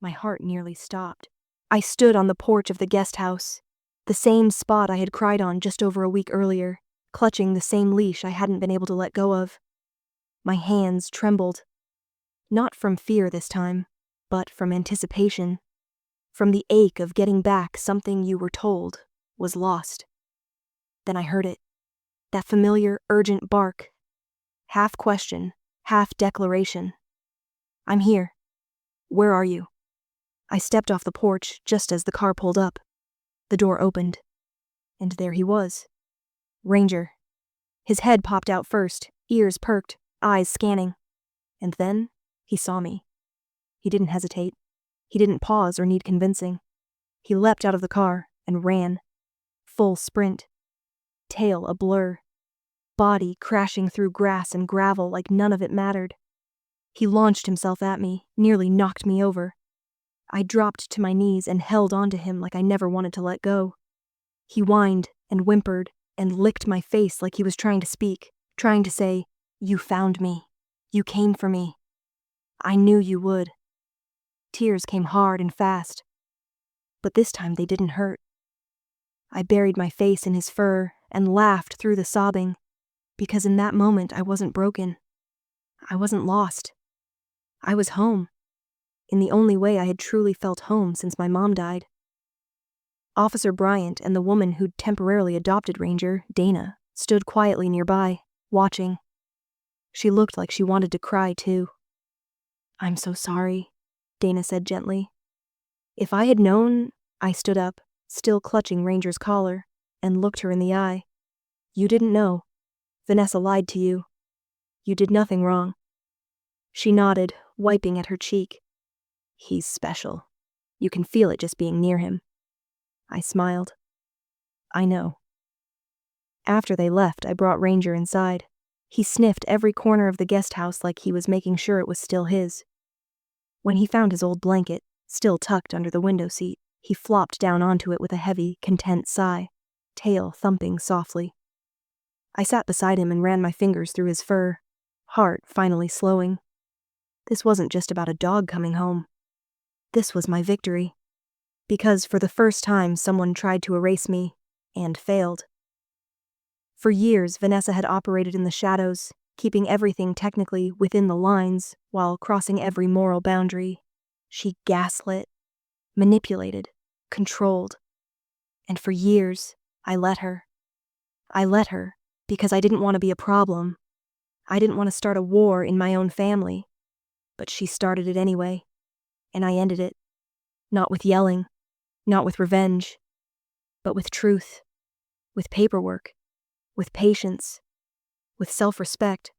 my heart nearly stopped. I stood on the porch of the guest house, the same spot I had cried on just over a week earlier, clutching the same leash I hadn't been able to let go of. My hands trembled. Not from fear this time, but from anticipation. From the ache of getting back something you were told was lost. Then I heard it. That familiar, urgent bark. Half question, half declaration. "I'm here. Where are you?" I stepped off the porch just as the car pulled up. The door opened. And there he was. Ranger. His head popped out first, ears perked, eyes scanning. And then he saw me. He didn't hesitate. He didn't pause or need convincing. He leapt out of the car and ran. Full sprint. Tail a blur. Body crashing through grass and gravel like none of it mattered. He launched himself at me, nearly knocked me over. I dropped to my knees and held onto him like I never wanted to let go. He whined and whimpered and licked my face like he was trying to speak, trying to say, "You found me. You came for me. I knew you would." Tears came hard and fast. But this time they didn't hurt. I buried my face in his fur and laughed through the sobbing, because in that moment I wasn't broken. I wasn't lost. I was home, in the only way I had truly felt home since my mom died. Officer Bryant and the woman who'd temporarily adopted Ranger, Dana, stood quietly nearby, watching. She looked like she wanted to cry too. "I'm so sorry," Dana said gently. If I had known, I stood up, still clutching Ranger's collar, and looked her in the eye. "You didn't know. Vanessa lied to you. You did nothing wrong." She nodded, wiping at her cheek. "He's special. You can feel it just being near him." I smiled. "I know." After they left, I brought Ranger inside. He sniffed every corner of the guest house like he was making sure it was still his. When he found his old blanket, still tucked under the window seat, he flopped down onto it with a heavy, content sigh, tail thumping softly. I sat beside him and ran my fingers through his fur, heart finally slowing. This wasn't just about a dog coming home. This was my victory. Because for the first time someone tried to erase me, and failed. For years, Vanessa had operated in the shadows, keeping everything technically within the lines, while crossing every moral boundary. She gaslit, manipulated, controlled. And for years, I let her. I let her, because I didn't want to be a problem. I didn't want to start a war in my own family. But she started it anyway, and I ended it. Not with yelling, not with revenge, but with truth, with paperwork, with patience, with self-respect.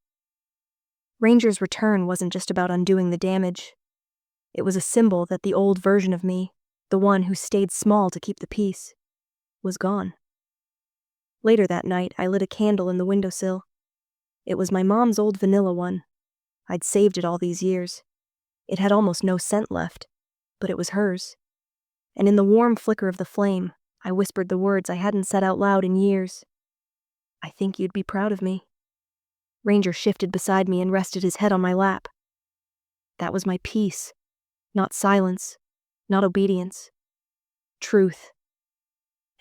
Ranger's return wasn't just about undoing the damage. It was a symbol that the old version of me, the one who stayed small to keep the peace, was gone. Later that night, I lit a candle in the windowsill. It was my mom's old vanilla one. I'd saved it all these years. It had almost no scent left, but it was hers. And in the warm flicker of the flame, I whispered the words I hadn't said out loud in years. "I think you'd be proud of me." Ranger shifted beside me and rested his head on my lap. That was my peace. Not silence, not obedience. Truth.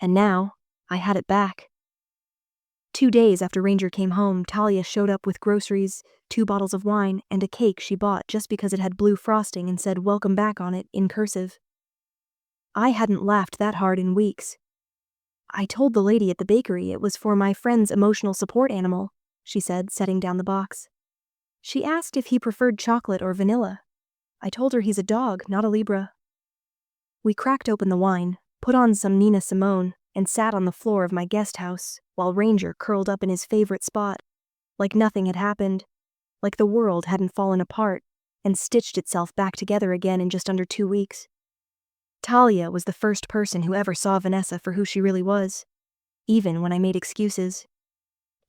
And now, I had it back. 2 days after Ranger came home, Talia showed up with groceries, 2 bottles of wine, and a cake she bought just because it had blue frosting and said "Welcome back" on it in cursive. I hadn't laughed that hard in weeks. "I told the lady at the bakery it was for my friend's emotional support animal," she said, setting down the box. "She asked if he preferred chocolate or vanilla. I told her he's a dog, not a Libra." We cracked open the wine, put on some Nina Simone, and sat on the floor of my guest house, while Ranger curled up in his favorite spot, like nothing had happened, like the world hadn't fallen apart and stitched itself back together again in just under 2 weeks. Talia was the first person who ever saw Vanessa for who she really was, even when I made excuses.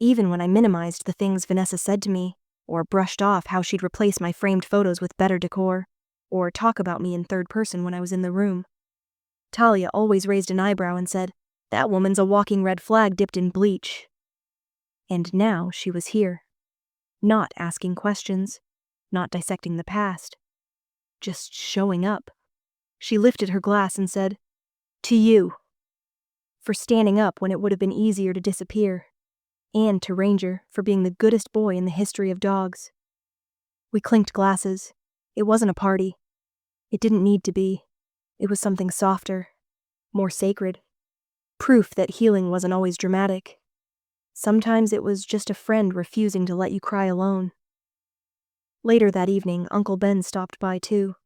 Even when I minimized the things Vanessa said to me, or brushed off how she'd replace my framed photos with better decor, or talk about me in third person when I was in the room. Talia always raised an eyebrow and said, "That woman's a walking red flag dipped in bleach." And now she was here. Not asking questions, not dissecting the past, just showing up. She lifted her glass and said, "To you." For standing up when it would have been easier to disappear. And to Ranger for being the goodest boy in the history of dogs. We clinked glasses. It wasn't a party. It didn't need to be. It was something softer, more sacred. Proof that healing wasn't always dramatic. Sometimes it was just a friend refusing to let you cry alone. Later that evening, Uncle Ben stopped by too.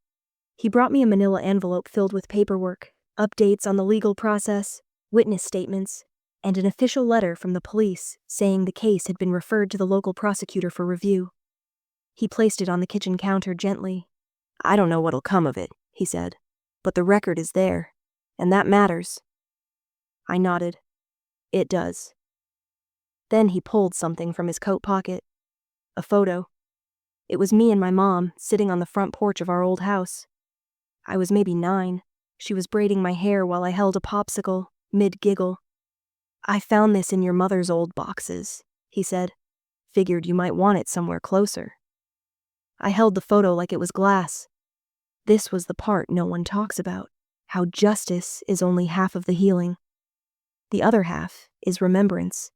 He brought me a manila envelope filled with paperwork, updates on the legal process, witness statements, and an official letter from the police saying the case had been referred to the local prosecutor for review. He placed it on the kitchen counter gently. "I don't know what'll come of it," he said, "but the record is there, and that matters." I nodded. It does. Then he pulled something from his coat pocket. A photo. It was me and my mom sitting on the front porch of our old house. I was maybe 9. She was braiding my hair while I held a popsicle, mid-giggle. "I found this in your mother's old boxes," he said. "Figured you might want it somewhere closer." I held the photo like it was glass. This was the part no one talks about, how justice is only half of the healing. The other half is remembrance,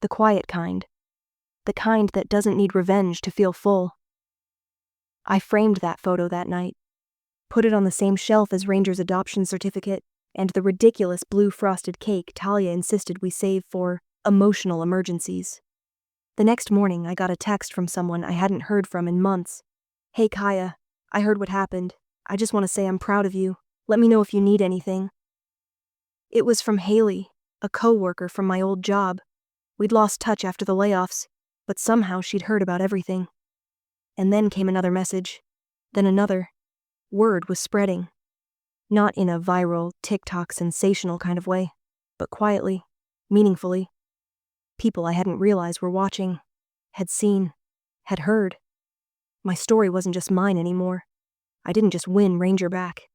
the quiet kind, the kind that doesn't need revenge to feel full. I framed that photo that night, put it on the same shelf as Ranger's adoption certificate and the ridiculous blue frosted cake Talia insisted we save for emotional emergencies. The next morning, I got a text from someone I hadn't heard from in months. "Hey Kaya, I heard what happened. I just want to say I'm proud of you. Let me know if you need anything." It was from Haley, a co-worker from my old job. We'd lost touch after the layoffs, but somehow she'd heard about everything. And then came another message. Then another. Word was spreading. Not in a viral, TikTok sensational kind of way, but quietly, meaningfully. People I hadn't realized were watching, had seen, had heard. My story wasn't just mine anymore. I didn't just win Ranger back.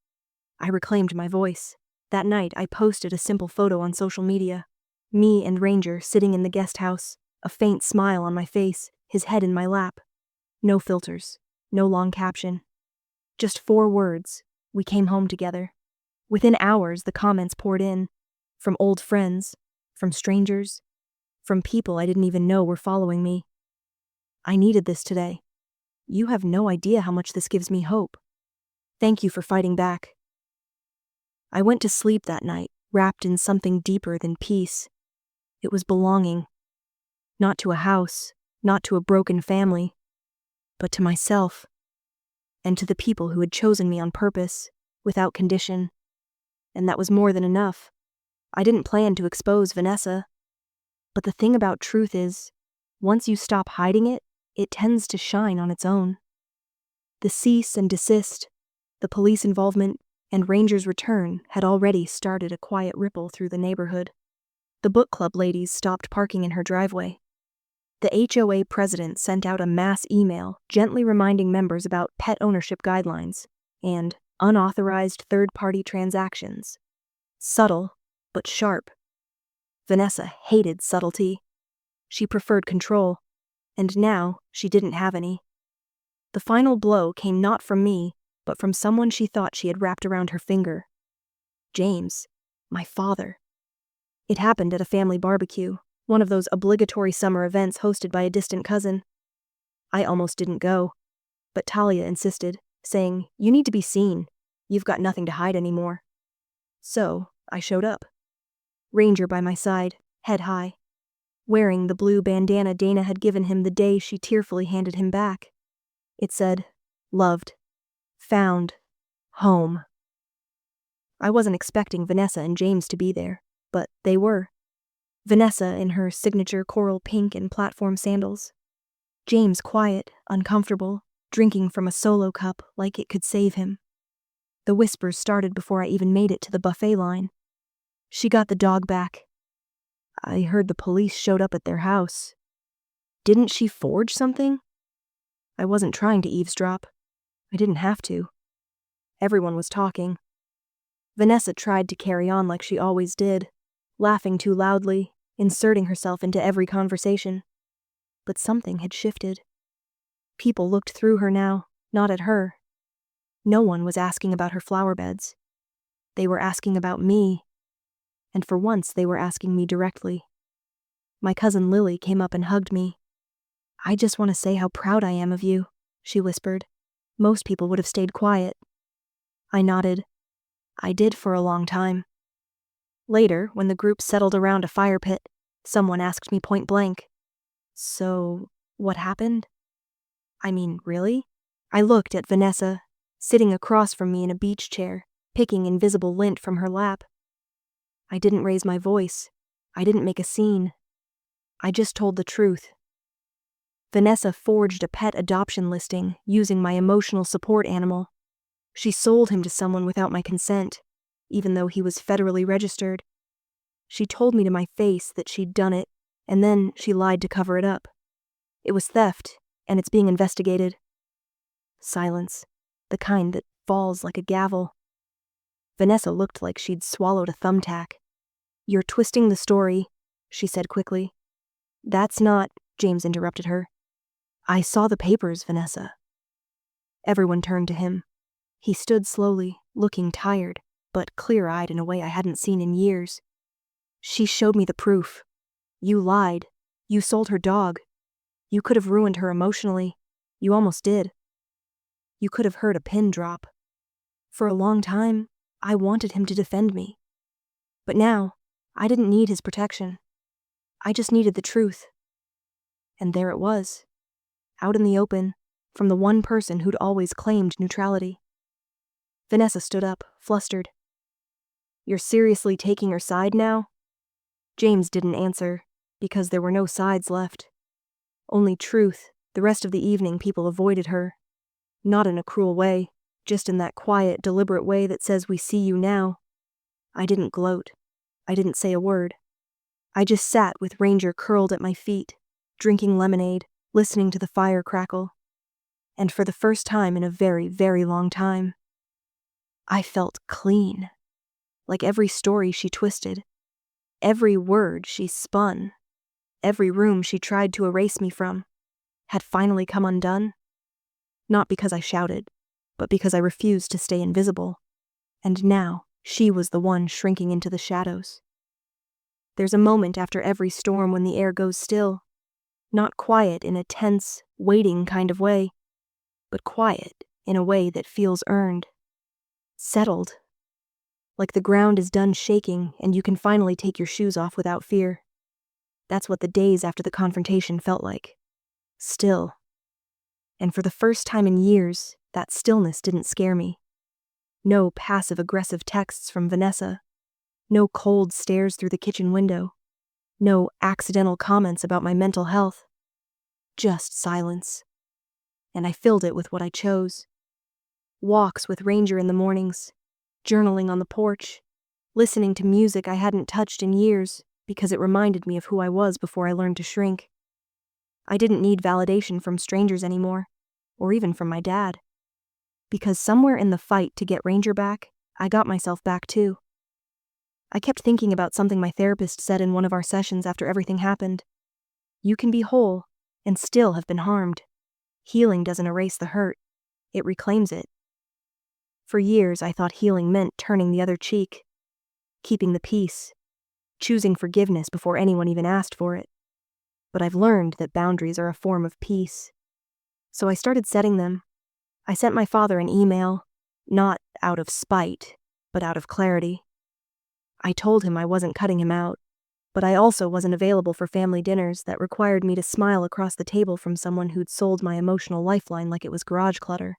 I reclaimed my voice. That night, I posted a simple photo on social media. Me and Ranger sitting in the guest house, a faint smile on my face, his head in my lap. No filters, no long caption. Just 4 words. We came home together. Within hours, the comments poured in. From old friends, from strangers, from people I didn't even know were following me. "I needed this today. You have no idea how much this gives me hope. Thank you for fighting back." I went to sleep that night, wrapped in something deeper than peace. It was belonging. Not to a house, not to a broken family, but to myself. And to the people who had chosen me on purpose, without condition. And that was more than enough. I didn't plan to expose Vanessa. But the thing about truth is, once you stop hiding it, it tends to shine on its own. The cease and desist, the police involvement, and Ranger's return had already started a quiet ripple through the neighborhood. The book club ladies stopped parking in her driveway. The HOA president sent out a mass email gently reminding members about pet ownership guidelines and unauthorized third-party transactions. Subtle, but sharp. Vanessa hated subtlety. She preferred control, and now she didn't have any. The final blow came not from me, but from someone she thought she had wrapped around her finger. James, my father. It happened at a family barbecue, one of those obligatory summer events hosted by a distant cousin. I almost didn't go, but Talia insisted, saying, "You need to be seen. You've got nothing to hide anymore." So, I showed up. Ranger by my side, head high, wearing the blue bandana Dana had given him the day she tearfully handed him back. It said, "Loved. Found. Home." I wasn't expecting Vanessa and James to be there, but they were. Vanessa in her signature coral pink and platform sandals. James quiet, uncomfortable, drinking from a solo cup like it could save him. The whispers started before I even made it to the buffet line. "She got the dog back. I heard the police showed up at their house. Didn't she forge something?" I wasn't trying to eavesdrop. I didn't have to. Everyone was talking. Vanessa tried to carry on like she always did, laughing too loudly, inserting herself into every conversation. but something had shifted. People looked through her now, not at her. No one was asking about her flower beds. They were asking about me, and for once they were asking me directly. My cousin Lily came up and hugged me. "I just want to say how proud I am of you," she whispered. "Most people would have stayed quiet." I nodded. I did for a long time. Later, when the group settled around a fire pit, someone asked me point blank, "So, what happened?" I mean, really? I looked at Vanessa, sitting across from me in a beach chair, picking invisible lint from her lap. I didn't raise my voice. I didn't make a scene. I just told the truth. Vanessa forged a pet adoption listing using my emotional support animal. She sold him to someone without my consent, even though he was federally registered. She told me to my face that she'd done it, and then she lied to cover it up. It was theft, and it's being investigated. Silence, the kind that falls like a gavel. Vanessa looked like she'd swallowed a thumbtack. "You're twisting the story," she said quickly. "That's not," James interrupted her. "I saw the papers, Vanessa." Everyone turned to him. He stood slowly, looking tired, but clear-eyed in a way I hadn't seen in years. "She showed me the proof. You lied. You sold her dog. You could have ruined her emotionally. You almost did. You could have heard a pin drop. For a long time, I wanted him to defend me. But now, I didn't need his protection. I just needed the truth." And there it was, out in the open, from the one person who'd always claimed neutrality. Vanessa stood up, flustered. "You're seriously taking her side now?" James didn't answer, because there were no sides left. Only truth. The rest of the evening people avoided her. Not in a cruel way, just in that quiet, deliberate way that says we see you now. I didn't gloat. I didn't say a word. I just sat with Ranger curled at my feet, drinking lemonade, listening to the fire crackle. And for the first time in a very, very long time, I felt clean. Like every story she twisted, every word she spun, every room she tried to erase me from, had finally come undone. Not because I shouted, but because I refused to stay invisible. And now, she was the one shrinking into the shadows. There's a moment after every storm when the air goes still. Not quiet in a tense, waiting kind of way, but quiet in a way that feels earned. Settled. Like the ground is done shaking and you can finally take your shoes off without fear. That's what the days after the confrontation felt like. Still. And for the first time in years, that stillness didn't scare me. No passive-aggressive texts from Vanessa. No cold stares through the kitchen window. No accidental comments about my mental health. Just silence. And I filled it with what I chose. Walks with Ranger in the mornings. Journaling on the porch. Listening to music I hadn't touched in years because it reminded me of who I was before I learned to shrink. I didn't need validation from strangers anymore, or even from my dad. Because somewhere in the fight to get Ranger back, I got myself back too. I kept thinking about something my therapist said in one of our sessions after everything happened. You can be whole and still have been harmed. Healing doesn't erase the hurt, it reclaims it. For years I thought healing meant turning the other cheek, keeping the peace, choosing forgiveness before anyone even asked for it. But I've learned that boundaries are a form of peace. So I started setting them. I sent my father an email, not out of spite, but out of clarity. I told him I wasn't cutting him out, but I also wasn't available for family dinners that required me to smile across the table from someone who'd sold my emotional lifeline like it was garage clutter.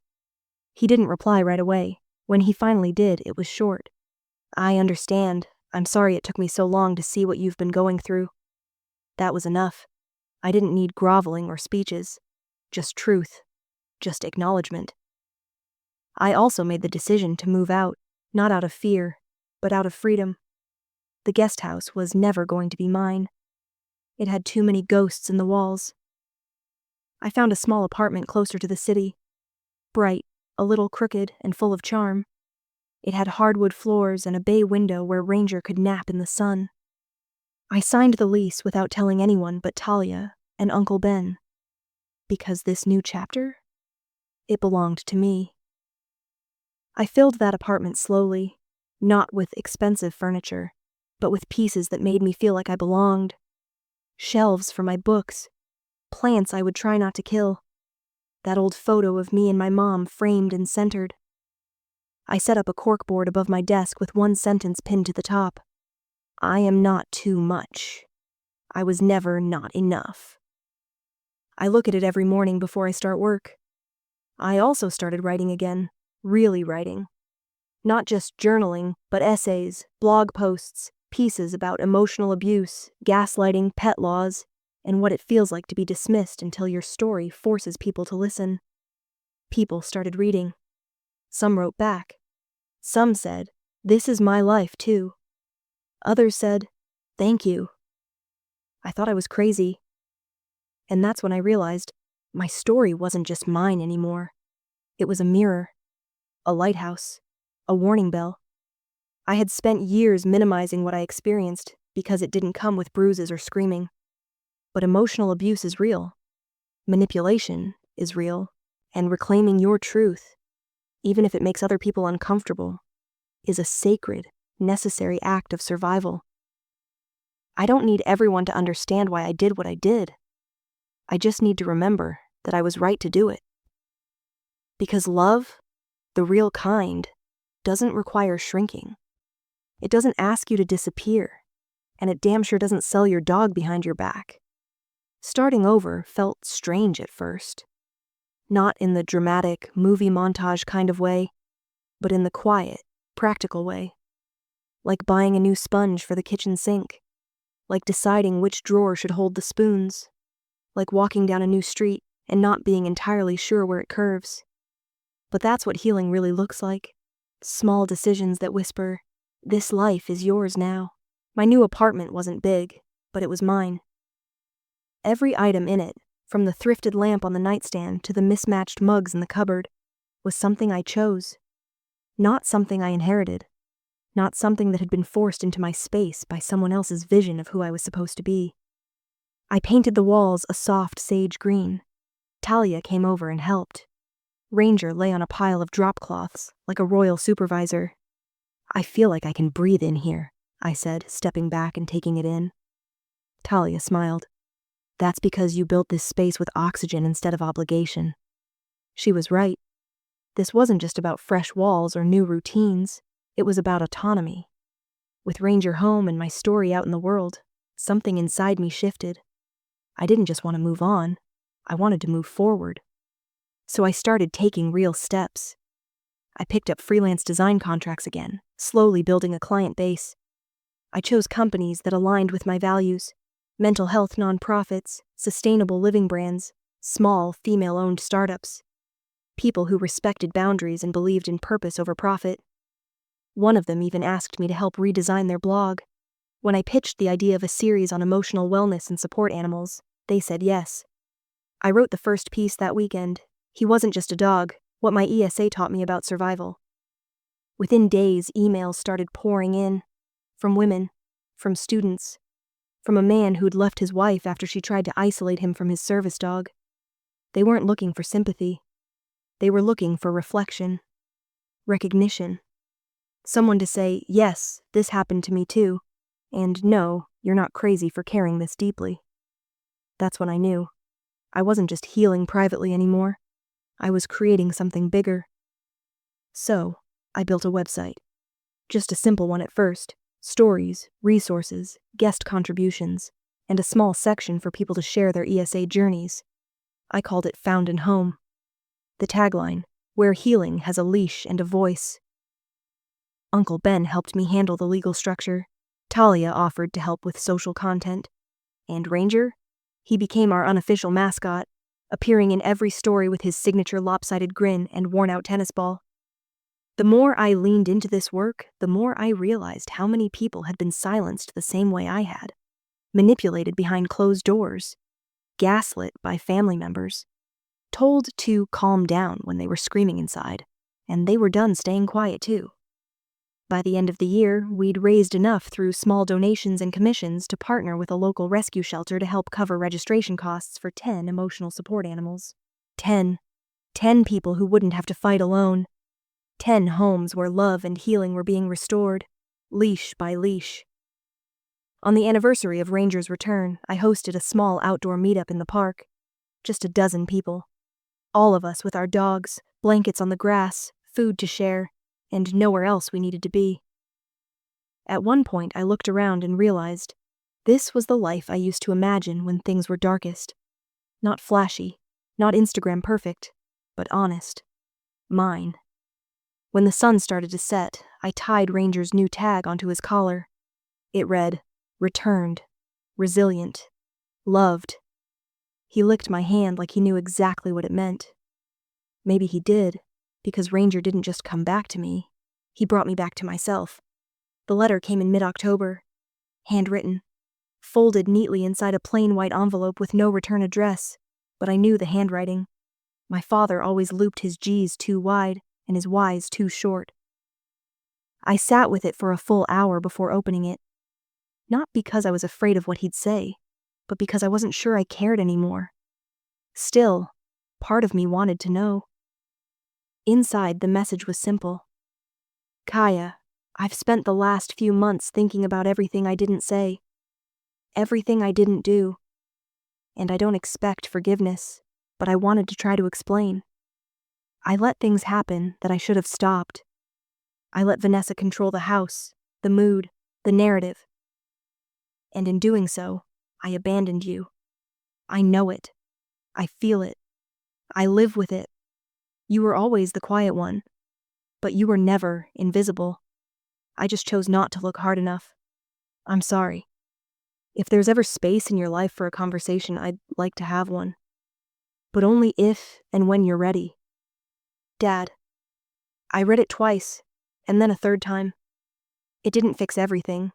He didn't reply right away. When he finally did, it was short. "I understand. I'm sorry it took me so long to see what you've been going through." That was enough. I didn't need groveling or speeches. Just truth. Just acknowledgement. I also made the decision to move out, not out of fear, but out of freedom. The guest house was never going to be mine. It had too many ghosts in the walls. I found a small apartment closer to the city. Bright, a little crooked, and full of charm. It had hardwood floors and a bay window where Ranger could nap in the sun. I signed the lease without telling anyone but Talia, and Uncle Ben. Because this new chapter, it belonged to me. I filled that apartment slowly, not with expensive furniture, but with pieces that made me feel like I belonged. Shelves for my books, plants I would try not to kill, that old photo of me and my mom framed and centered. I set up a corkboard above my desk with one sentence pinned to the top. I am not too much. I was never not enough. I look at it every morning before I start work. I also started writing again, really writing. Not just journaling, but essays, blog posts, pieces about emotional abuse, gaslighting, pet laws, and what it feels like to be dismissed until your story forces people to listen. People started reading. Some wrote back. Some said, "This is my life too." Others said, "Thank you." I thought I was crazy. And that's when I realized my story wasn't just mine anymore. It was a mirror, a lighthouse, a warning bell. I had spent years minimizing what I experienced because it didn't come with bruises or screaming. But emotional abuse is real. Manipulation is real. And reclaiming your truth, even if it makes other people uncomfortable, is a sacred, necessary act of survival. I don't need everyone to understand why I did what I did. I just need to remember that I was right to do it. Because love, the real kind, doesn't require shrinking. It doesn't ask you to disappear, and it damn sure doesn't sell your dog behind your back. Starting over felt strange at first. Not in the dramatic, movie montage kind of way, but in the quiet, practical way. Like buying a new sponge for the kitchen sink. Like deciding which drawer should hold the spoons. Like walking down a new street and not being entirely sure where it curves. But that's what healing really looks like. Small decisions that whisper, "This life is yours now." My new apartment wasn't big, but it was mine. Every item in it, from the thrifted lamp on the nightstand to the mismatched mugs in the cupboard, was something I chose. Not something I inherited. Not something that had been forced into my space by someone else's vision of who I was supposed to be. I painted the walls a soft sage green. Talia came over and helped. Ranger lay on a pile of drop cloths, like a royal supervisor. "I feel like I can breathe in here," I said, stepping back and taking it in. Talia smiled. "That's because you built this space with oxygen instead of obligation." She was right. This wasn't just about fresh walls or new routines. It was about autonomy. With Ranger home and my story out in the world, something inside me shifted. I didn't just want to move on. I wanted to move forward. So I started taking real steps. I picked up freelance design contracts again, slowly building a client base. I chose companies that aligned with my values: mental health nonprofits, sustainable living brands, small, female-owned startups. People who respected boundaries and believed in purpose over profit. One of them even asked me to help redesign their blog. When I pitched the idea of a series on emotional wellness and support animals, they said yes. I wrote the first piece that weekend. He wasn't just a dog, what my ESA taught me about survival. Within days, emails started pouring in. From women, from students, from a man who'd left his wife after she tried to isolate him from his service dog. They weren't looking for sympathy. They were looking for reflection, recognition. Someone to say, "Yes, this happened to me too," and "No, you're not crazy for caring this deeply." That's when I knew. I wasn't just healing privately anymore. I was creating something bigger. So, I built a website. Just a simple one at first. Stories, resources, guest contributions, and a small section for people to share their ESA journeys. I called it Found in Home. The tagline, "Where healing has a leash and a voice." Uncle Ben helped me handle the legal structure. Talia offered to help with social content. And Ranger? He became our unofficial mascot, appearing in every story with his signature lopsided grin and worn-out tennis ball. The more I leaned into this work, the more I realized how many people had been silenced the same way I had. Manipulated behind closed doors. Gaslit by family members. Told to calm down when they were screaming inside. And they were done staying quiet too. By the end of the year, we'd raised enough through small donations and commissions to partner with a local rescue shelter to help cover registration costs for 10 emotional support animals. 10 people who wouldn't have to fight alone. 10 homes where love and healing were being restored, leash by leash. On the anniversary of Ranger's return, I hosted a small outdoor meetup in the park. Just a dozen people. All of us with our dogs, blankets on the grass, food to share, and nowhere else we needed to be. At one point, I looked around and realized this was the life I used to imagine when things were darkest. Not flashy, not Instagram perfect, but honest. Mine. When the sun started to set, I tied Ranger's new tag onto his collar. It read, "Returned, resilient, loved." He licked my hand like he knew exactly what it meant. Maybe he did, because Ranger didn't just come back to me. He brought me back to myself. The letter came in mid-October, handwritten, folded neatly inside a plain white envelope with no return address, but I knew the handwriting. My father always looped his G's too wide and his Y's too short. I sat with it for a full hour before opening it. Not because I was afraid of what he'd say, but because I wasn't sure I cared anymore. Still, part of me wanted to know. Inside, the message was simple. Kaya, I've spent the last few months thinking about everything I didn't say, everything I didn't do, and I don't expect forgiveness, but I wanted to try to explain. I let things happen that I should have stopped. I let Vanessa control the house, the mood, the narrative. And in doing so, I abandoned you. I know it. I feel it. I live with it. You were always the quiet one, but you were never invisible. I just chose not to look hard enough. I'm sorry. If there's ever space in your life for a conversation, I'd like to have one. But only if and when you're ready. Dad. I read it twice, and then a third time. It didn't fix everything,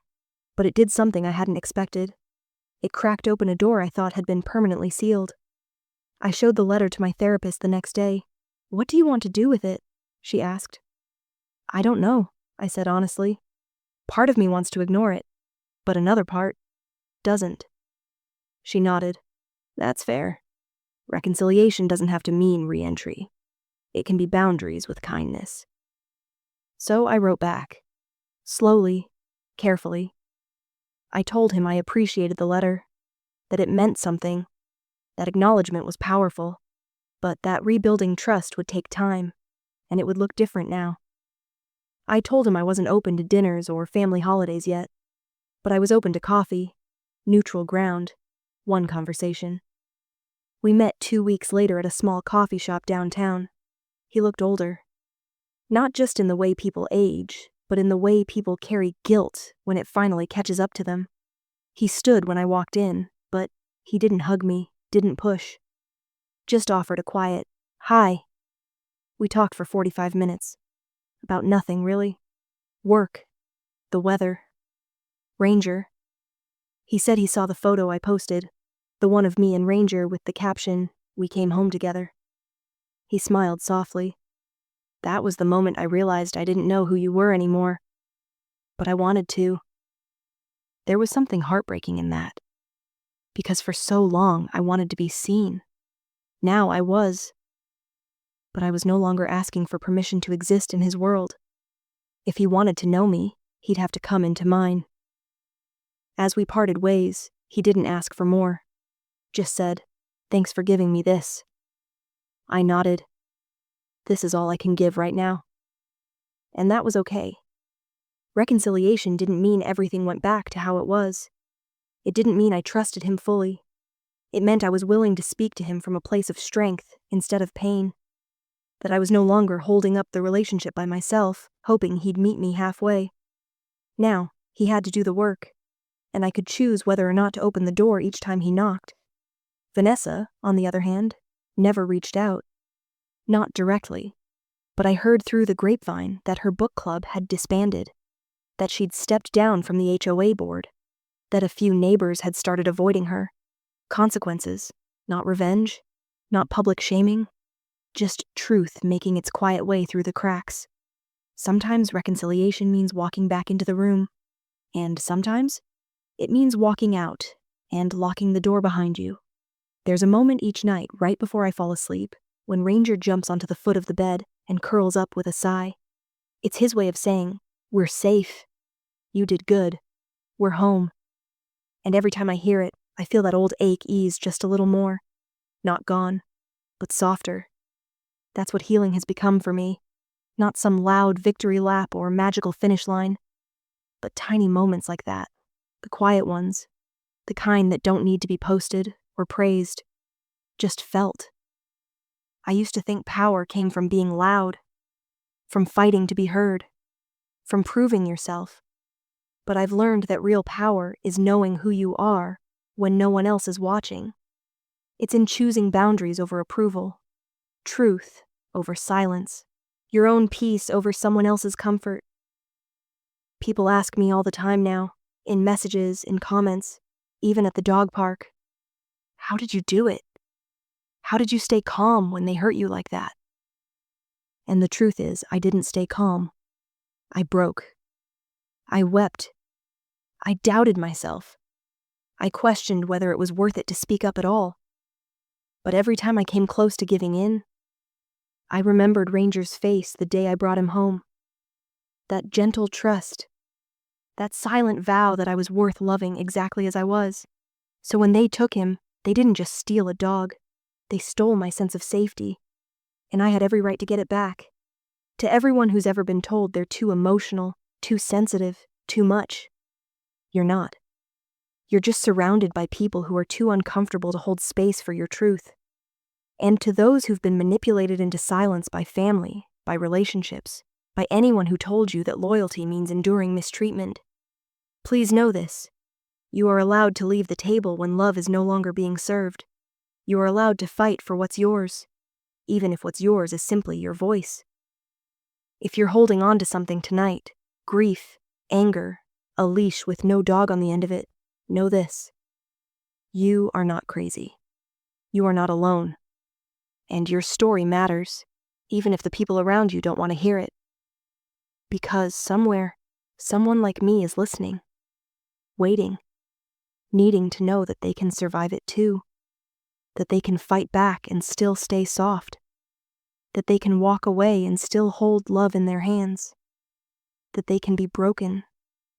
but it did something I hadn't expected. It cracked open a door I thought had been permanently sealed. I showed the letter to my therapist the next day. "What do you want to do with it?" she asked. "I don't know," I said honestly. "Part of me wants to ignore it, but another part doesn't." She nodded. "That's fair. Reconciliation doesn't have to mean re-entry. It can be boundaries with kindness." So I wrote back. Slowly, carefully. I told him I appreciated the letter, that it meant something, that acknowledgement was powerful, but that rebuilding trust would take time, and it would look different now. I told him I wasn't open to dinners or family holidays yet, but I was open to coffee, neutral ground, one conversation. We met 2 weeks later at a small coffee shop downtown. He looked older. Not just in the way people age, but in the way people carry guilt when it finally catches up to them. He stood when I walked in, but he didn't hug me, didn't push. Just offered a quiet, "Hi." We talked for 45 minutes. About nothing, really. Work. The weather. Ranger. He said he saw the photo I posted, the one of me and Ranger with the caption, "We came home together." He smiled softly. "That was the moment I realized I didn't know who you were anymore. But I wanted to." There was something heartbreaking in that. Because for so long I wanted to be seen. Now I was. But I was no longer asking for permission to exist in his world. If he wanted to know me, he'd have to come into mine. As we parted ways, he didn't ask for more. Just said, "Thanks for giving me this." I nodded. This is all I can give right now. And that was okay. Reconciliation didn't mean everything went back to how it was. It didn't mean I trusted him fully. It meant I was willing to speak to him from a place of strength instead of pain. That I was no longer holding up the relationship by myself, hoping he'd meet me halfway. Now, he had to do the work, and I could choose whether or not to open the door each time he knocked. Vanessa, on the other hand, never reached out. Not directly, but I heard through the grapevine that her book club had disbanded, that she'd stepped down from the HOA board, that a few neighbors had started avoiding her. Consequences, not revenge, not public shaming, just truth making its quiet way through the cracks. Sometimes reconciliation means walking back into the room, and sometimes it means walking out and locking the door behind you. There's a moment each night right before I fall asleep when Ranger jumps onto the foot of the bed and curls up with a sigh. It's his way of saying, "We're safe. You did good. We're home." And every time I hear it, I feel that old ache ease just a little more. Not gone, but softer. That's what healing has become for me. Not some loud victory lap or magical finish line, but tiny moments like that. The quiet ones. The kind that don't need to be posted or praised. Just felt. I used to think power came from being loud, from fighting to be heard, from proving yourself. But I've learned that real power is knowing who you are when no one else is watching. It's in choosing boundaries over approval, truth over silence, your own peace over someone else's comfort. People ask me all the time now, in messages, in comments, even at the dog park, "How did you do it? How did you stay calm when they hurt you like that?" And the truth is, I didn't stay calm. I broke. I wept. I doubted myself. I questioned whether it was worth it to speak up at all. But every time I came close to giving in, I remembered Ranger's face the day I brought him home. That gentle trust. That silent vow that I was worth loving exactly as I was. So when they took him, they didn't just steal a dog. They stole my sense of safety. And I had every right to get it back. To everyone who's ever been told they're too emotional, too sensitive, too much, you're not. You're just surrounded by people who are too uncomfortable to hold space for your truth. And to those who've been manipulated into silence by family, by relationships, by anyone who told you that loyalty means enduring mistreatment, please know this. You are allowed to leave the table when love is no longer being served. You are allowed to fight for what's yours, even if what's yours is simply your voice. If you're holding on to something tonight, grief, anger, a leash with no dog on the end of it, know this. You are not crazy. You are not alone. And your story matters, even if the people around you don't want to hear it. Because somewhere, someone like me is listening, waiting, needing to know that they can survive it too, that they can fight back and still stay soft, that they can walk away and still hold love in their hands, that they can be broken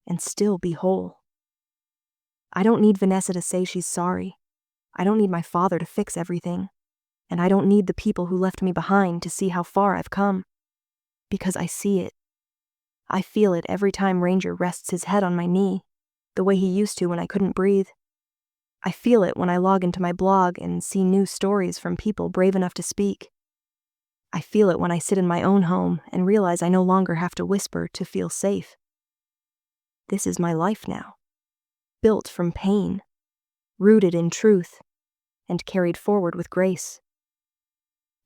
and still be whole. I don't need Vanessa to say she's sorry. I don't need my father to fix everything. And I don't need the people who left me behind to see how far I've come. Because I see it. I feel it every time Ranger rests his head on my knee, the way he used to when I couldn't breathe. I feel it when I log into my blog and see new stories from people brave enough to speak. I feel it when I sit in my own home and realize I no longer have to whisper to feel safe. This is my life now. Built from pain, rooted in truth, and carried forward with grace.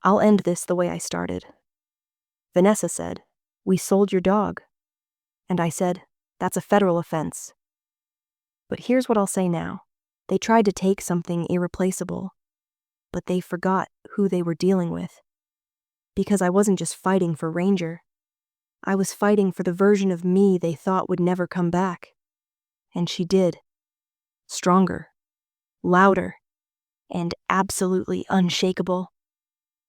I'll end this the way I started. Vanessa said, "We sold your dog." And I said, "That's a federal offense." But here's what I'll say now. They tried to take something irreplaceable, but they forgot who they were dealing with. Because I wasn't just fighting for Ranger. I was fighting for the version of me they thought would never come back. And she did. Stronger, louder, and absolutely unshakable.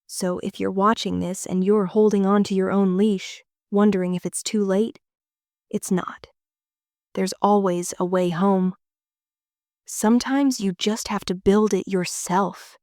So if you're watching this and you're holding on to your own leash, wondering if it's too late, it's not. There's always a way home. Sometimes you just have to build it yourself.